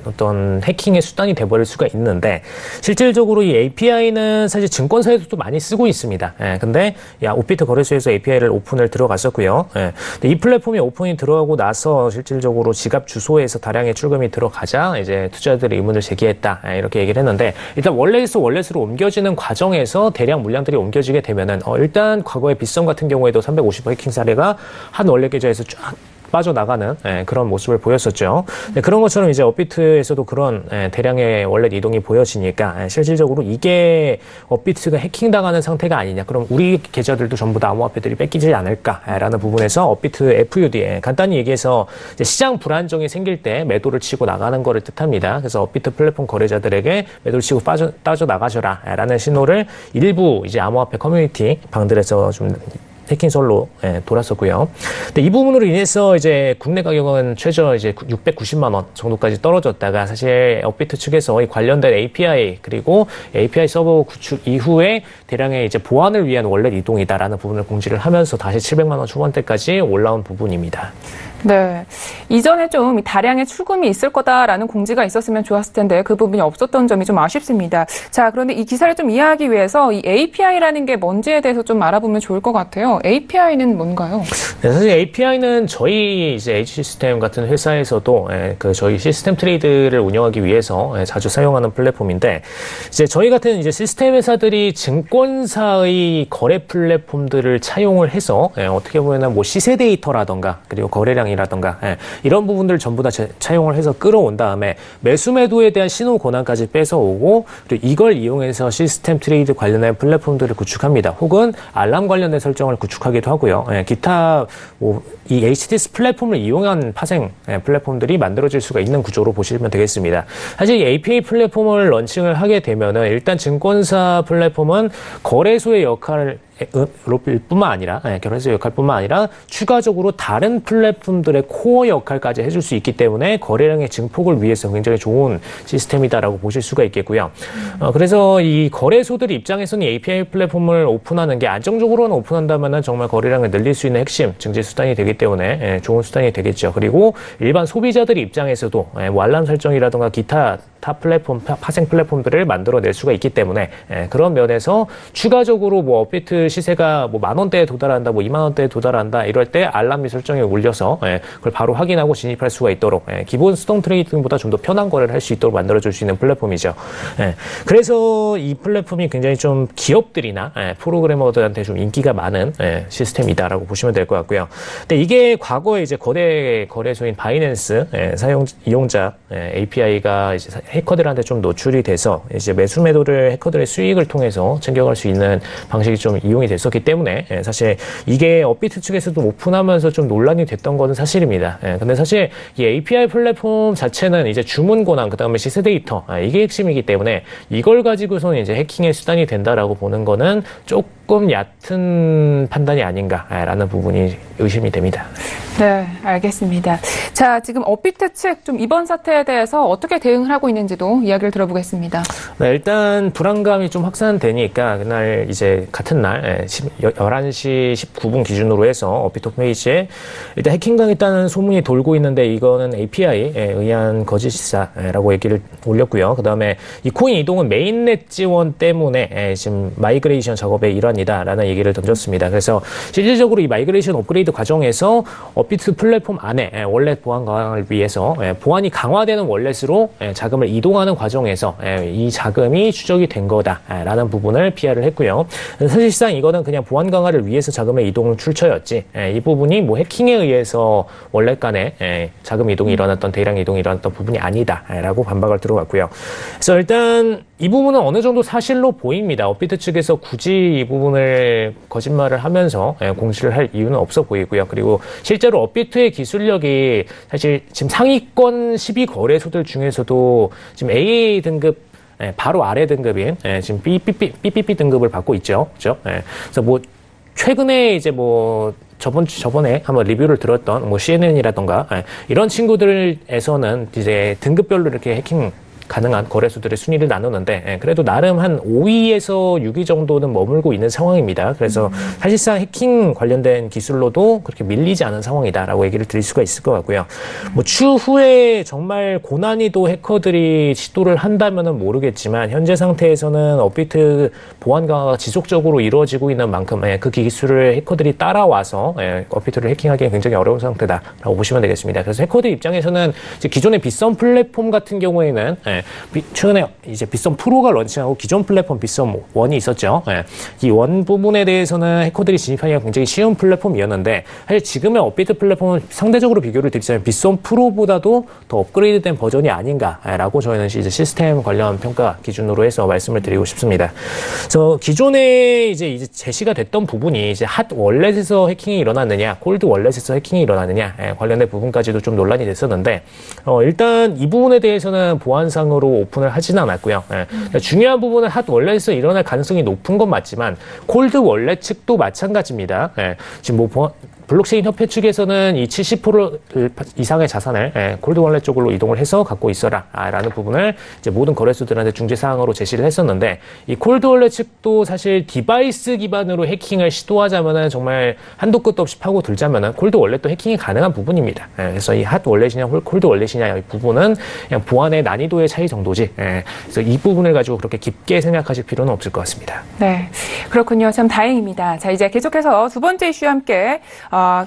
어떤 해킹의 수단이 돼버릴 수가 있는데 실질적으로 이 API는 사실 증권사에서도 많이 쓰고 있습니다. 근데 업비트 거래소에서 API를 오픈을 들어갔었고요. 근데 이 플랫폼이 오픈이 들어가고 나서 실질적으로 지갑 주소에서 다량의 출금이 들어가자 이제 투자자들이 의문을 제기했다. 이렇게 얘기를 했는데 일단 원래에서 월렛으로 옮겨지는 과정에서 대량 물량들이 옮겨지게 되면은 일단 과거에 빗썸 같은 경우에도 350% 해킹 사례가 한 월렛 계좌에서 쫙 빠져나가는 그런 모습을 보였었죠. 그런 것처럼 이제 업비트에서도 그런 대량의 월렛 이동이 보여지니까 실질적으로 이게 업비트가 해킹당하는 상태가 아니냐. 그럼 우리 계좌들도 전부 다 암호화폐들이 뺏기지 않을까라는 부분에서 업비트 FUD 간단히 얘기해서 이제 시장 불안정이 생길 때 매도를 치고 나가는 거를 뜻합니다. 그래서 업비트 플랫폼 거래자들에게 매도를 치고 빠져나가셔라라는 신호를 일부 이제 암호화폐 커뮤니티 방들에서 좀 해킹설로 돌았었고요. 근데 이 부분으로 인해서 이제 국내 가격은 최저 이제 690만 원 정도까지 떨어졌다가 사실 업비트 측에서 이 관련된 API 그리고 API 서버 구축 이후에 대량의 이제 보안을 위한 월렛 이동이다라는 부분을 공지를 하면서 다시 700만 원 초반대까지 올라온 부분입니다. 네. 이전에 좀 다량의 출금이 있을 거다라는 공지가 있었으면 좋았을 텐데 그 부분이 없었던 점이 좀 아쉽습니다. 자, 그런데 이 기사를 좀 이해하기 위해서 이 API라는 게 뭔지에 대해서 좀 알아보면 좋을 것 같아요. API는 뭔가요? 네, 사실 API는 저희 이제 H시스템 같은 회사에서도 그 저희 시스템 트레이드를 운영하기 위해서 자주 사용하는 플랫폼인데 이제 저희 같은 이제 시스템 회사들이 증권사의 거래 플랫폼들을 차용을 해서 어떻게 보면은 뭐 시세 데이터라던가 그리고 거래량 이라던가 이런 부분들을 전부 다 차용을 해서 끌어온 다음에 매수 매도에 대한 신호 권한까지 뺏어오고 그리고 이걸 이용해서 시스템 트레이드 관련된 플랫폼들을 구축합니다. 혹은 알람 관련된 설정을 구축하기도 하고요. 기타 이 HTS 플랫폼을 이용한 파생 플랫폼들이 만들어질 수가 있는 구조로 보시면 되겠습니다. 사실 이 API 플랫폼을 런칭을 하게 되면은 일단 증권사 플랫폼은 거래소의 역할을 뿐만 아니라 결혼해서 역할뿐만 아니라 추가적으로 다른 플랫폼들의 코어 역할까지 해줄 수 있기 때문에 거래량의 증폭을 위해서 굉장히 좋은 시스템이다라고 보실 수가 있겠고요. 그래서 이 거래소들 입장에서는 API 플랫폼을 오픈하는 게 안정적으로는 오픈한다면은 정말 거래량을 늘릴 수 있는 핵심 증재 수단이 되기 때문에 좋은 수단이 되겠죠. 그리고 일반 소비자들 입장에서도 뭐 알람 설정이라든가 기타 타 플랫폼, 파생 플랫폼들을 만들어낼 수가 있기 때문에 그런 면에서 추가적으로 뭐 업비트 시세가 뭐 10,000원대에 도달한다, 뭐 20,000원대에 도달한다 이럴 때 알람이 설정에 울려서 그걸 바로 확인하고 진입할 수가 있도록 기본 수동 트레이딩보다 좀 더 편한 거래를 할 수 있도록 만들어줄 수 있는 플랫폼이죠. 그래서 이 플랫폼이 굉장히 좀 기업들이나 프로그래머들한테 좀 인기가 많은 시스템이다라고 보시면 될 것 같고요. 근데 이게 과거에 이제 거대 거래소인 바이낸스 이용자 API가 이제 해커들한테 좀 노출이 돼서 이제 매수 매도를 해커들의 수익을 통해서 챙겨갈 수 있는 방식이 좀 이용이 됐었기 때문에 사실 이게 업비트 측에서도 오픈하면서 좀 논란이 됐던 것은 사실입니다. 근데 사실 이 API 플랫폼 자체는 이제 주문 권한 그다음에 시세 데이터 이게 핵심이기 때문에 이걸 가지고서는 이제 해킹의 수단이 된다라고 보는 거는 조금 얕은 판단이 아닌가라는 부분이 의심이 됩니다. 네, 알겠습니다. 자, 지금 업비트 측 좀 이번 사태에 대해서 어떻게 대응을 하고 있는지도 이야기를 들어보겠습니다. 네, 일단 불안감이 좀 확산되니까 그날 이제 같은 날 11시 19분 기준으로 해서 업비트 홈페이지에 일단 해킹당했다는 소문이 돌고 있는데 이거는 API에 의한 거짓이다라고 얘기를 올렸고요. 그 다음에 이 코인 이동은 메인넷 지원 때문에 지금 마이그레이션 작업의 일환이다라는 얘기를 던졌습니다. 그래서 실질적으로 이 마이그레이션 업그레이드 과정에서 업비트 플랫폼 안에 월렛 보안 강화를 위해서 보안이 강화되는 월렛으로 자금을 이동하는 과정에서 이 자금이 추적이 된 거다라는 부분을 PR을 했고요. 사실상 이거는 그냥 보안 강화를 위해서 자금의 이동 출처였지 이 부분이 뭐 해킹에 의해서 월렛 간에 자금 이동이 일어났던 대량 이동이 일어났던 부분이 아니다라고 반박을 들어갔고요. 그래서 일단 이 부분은 어느 정도 사실로 보입니다. 업비트 측에서 굳이 이 부분을 거짓말을 하면서 공시를 할 이유는 없어 보이고요. 그리고 실제로 업비트의 기술력이 사실 지금 상위권 12거래소들 중에서도 지금 AA 등급 바로 아래 등급인 지금 BBB 등급을 받고 있죠. 그렇죠? 그래서 뭐 최근에 이제 뭐 저번에 한번 리뷰를 들었던 뭐 CNN이라던가 이런 친구들에서는 이제 등급별로 이렇게 해킹 가능한 거래소들의 순위를 나누는데 그래도 나름 한 5위에서 6위 정도는 머물고 있는 상황입니다. 그래서 사실상 해킹 관련된 기술로도 그렇게 밀리지 않은 상황이다라고 얘기를 드릴 수가 있을 것 같고요. 뭐 추후에 정말 고난이도 해커들이 시도를 한다면은 모르겠지만 현재 상태에서는 업비트 보안 강화가 지속적으로 이루어지고 있는 만큼 그 기술을 해커들이 따라와서 업비트를 해킹하기엔 굉장히 어려운 상태다라고 보시면 되겠습니다. 그래서 해커들 입장에서는 이제 기존의 빗썸 플랫폼 같은 경우에는 최근에 이제 빗썸 프로가 런칭하고 기존 플랫폼 빗썸 1이 있었죠. 이 원 부분에 대해서는 해커들이 진입하기가 굉장히 쉬운 플랫폼이었는데 사실 지금의 업비트 플랫폼은 상대적으로 비교를 드리자면 빗썸 프로보다도 더 업그레이드된 버전이 아닌가라고 저희는 이제 시스템 관련 평가 기준으로 해서 말씀을 드리고 싶습니다. 그래서 기존에 이제 제시가 됐던 부분이 이제 핫 월렛에서 해킹이 일어났느냐, 콜드 월렛에서 해킹이 일어났느냐 관련된 부분까지도 좀 논란이 됐었는데 일단 이 부분에 대해서는 보안상 으로 오픈을 하지는 않았고요. 중요한 부분은 핫 월렛에서 일어날 가능성이 높은 건 맞지만 콜드 월렛 측도 마찬가지입니다. 지금 뭐 블록체인 협회 측에서는 이 70% 이상의 자산을 콜드 월렛 쪽으로 이동을 해서 갖고 있어라 라는 부분을 이제 모든 거래소들한테 중재사항으로 제시를 했었는데 이 콜드 월렛 측도 사실 디바이스 기반으로 해킹을 시도하자면은 정말 한도 끝도 없이 파고들자면은 콜드 월렛도 해킹이 가능한 부분입니다. 그래서 이 핫 월렛이냐 콜드 월렛이냐 이 부분은 그냥 보안의 난이도의 차이 정도지. 그래서 이 부분을 가지고 그렇게 깊게 생각하실 필요는 없을 것 같습니다. 네, 그렇군요. 참 다행입니다. 자, 이제 계속해서 두 번째 이슈와 함께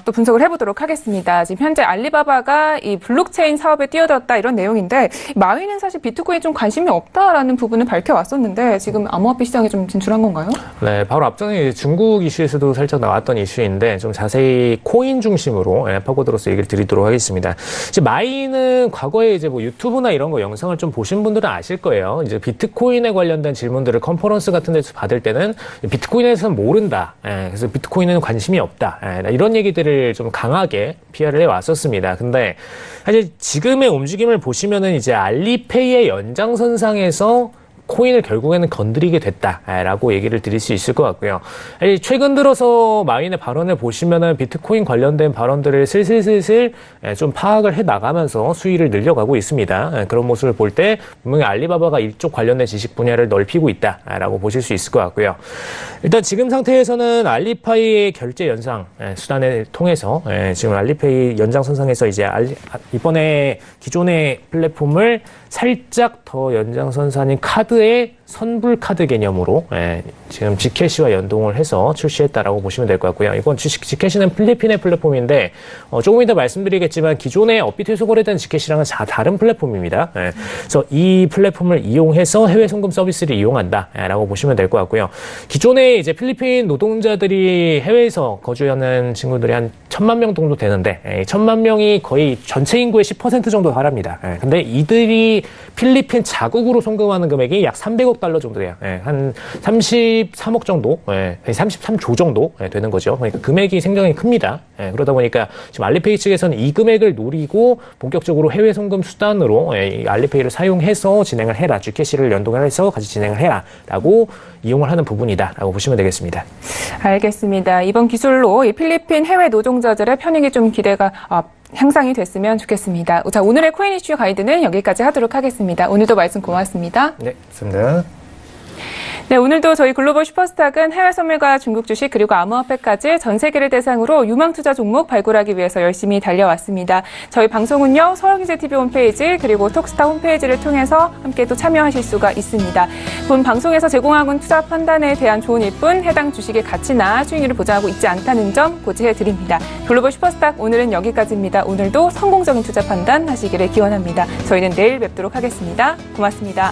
또 분석을 해보도록 하겠습니다. 지금 현재 알리바바가 이 블록체인 사업에 뛰어들었다 이런 내용인데 마윈은 사실 비트코인에 좀 관심이 없다라는 부분을 밝혀왔었는데 지금 암호화폐 시장에 좀 진출한 건가요? 네, 바로 앞전에 중국 이슈에서도 살짝 나왔던 이슈인데 좀 자세히 코인 중심으로 파고들어서 얘기를 드리도록 하겠습니다. 이제 마윈은 과거에 이제 뭐 유튜브나 이런 거 영상을 좀 보신 분들은 아실 거예요. 이제 비트코인에 관련된 질문들을 컨퍼런스 같은 데서 받을 때는 비트코인에 대해서는 모른다. 그래서 비트코인에는 관심이 없다. 이런 얘기들을 좀 강하게 PR을 해왔었습니다. 근데 사실 지금의 움직임을 보시면은 이제 알리페이의 연장선상에서 코인을 결국에는 건드리게 됐다라고 얘기를 드릴 수 있을 것 같고요. 최근 들어서 마윈의 발언을 보시면은 비트코인 관련된 발언들을 슬슬 좀 파악을 해 나가면서 수위를 늘려가고 있습니다. 그런 모습을 볼 때 분명히 알리바바가 이쪽 관련된 지식 분야를 넓히고 있다라고 보실 수 있을 것 같고요. 일단 지금 상태에서는 알리파이의 결제 연상 수단을 통해서 지금 알리페이 연장선상에서 이제 이번에 기존의 플랫폼을 살짝 더 연장선상인 카드의 선불 카드 개념으로 지금 지캐시와 연동을 해서 출시했다라고 보시면 될 것 같고요. 이건 지캐시는 필리핀의 플랫폼인데 조금 이따 말씀드리겠지만 기존의 업비트에서 거래된 지캐시랑은 다른 플랫폼입니다. 그래서 이 플랫폼을 이용해서 해외 송금 서비스를 이용한다라고 보시면 될 것 같고요. 기존에 이제 필리핀 노동자들이 해외에서 거주하는 친구들이 한 1,000만 명 정도 되는데 1,000만 명이 거의 전체 인구의 10% 정도 달합니다. 근데 이들이 필리핀 자국으로 송금하는 금액이 약 300억 달러 정도 돼요. 한 33억 정도, 33조 정도 되는 거죠. 그러니까 금액이 굉장히 큽니다. 그러다 보니까 지금 알리페이 측에서는 이 금액을 노리고 본격적으로 해외 송금 수단으로 이 알리페이를 사용해서 진행을 해라, Gcash를 연동을 해서 같이 진행을 해라라고 이용을 하는 부분이다라고 보시면 되겠습니다. 알겠습니다. 이번 기술로 이 필리핀 해외 노동자들의 편익이 좀 기대가 향상이 됐으면 좋겠습니다. 자, 오늘의 코인 이슈 가이드는 여기까지 하도록 하겠습니다. 오늘도 말씀 고맙습니다. 네, 감사합니다. 네, 오늘도 저희 글로벌 슈퍼스탁은 해외 선물과 중국 주식 그리고 암호화폐까지 전 세계를 대상으로 유망 투자 종목 발굴하기 위해서 열심히 달려왔습니다. 저희 방송은요, 서울경제TV 홈페이지 그리고 톡스타 홈페이지를 통해서 함께 또 참여하실 수가 있습니다. 본 방송에서 제공하는 투자 판단에 대한 조언일 뿐 해당 주식의 가치나 수익률을 보장하고 있지 않다는 점 고지해드립니다. 글로벌 슈퍼스탁 오늘은 여기까지입니다. 오늘도 성공적인 투자 판단 하시기를 기원합니다. 저희는 내일 뵙도록 하겠습니다. 고맙습니다.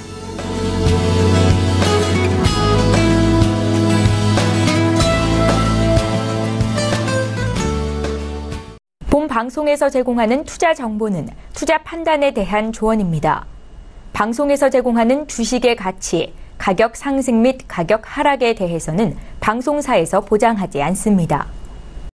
본 방송에서 제공하는 투자 정보는 투자 판단에 대한 조언입니다. 방송에서 제공하는 주식의 가치, 가격 상승 및 가격 하락에 대해서는 방송사에서 보장하지 않습니다.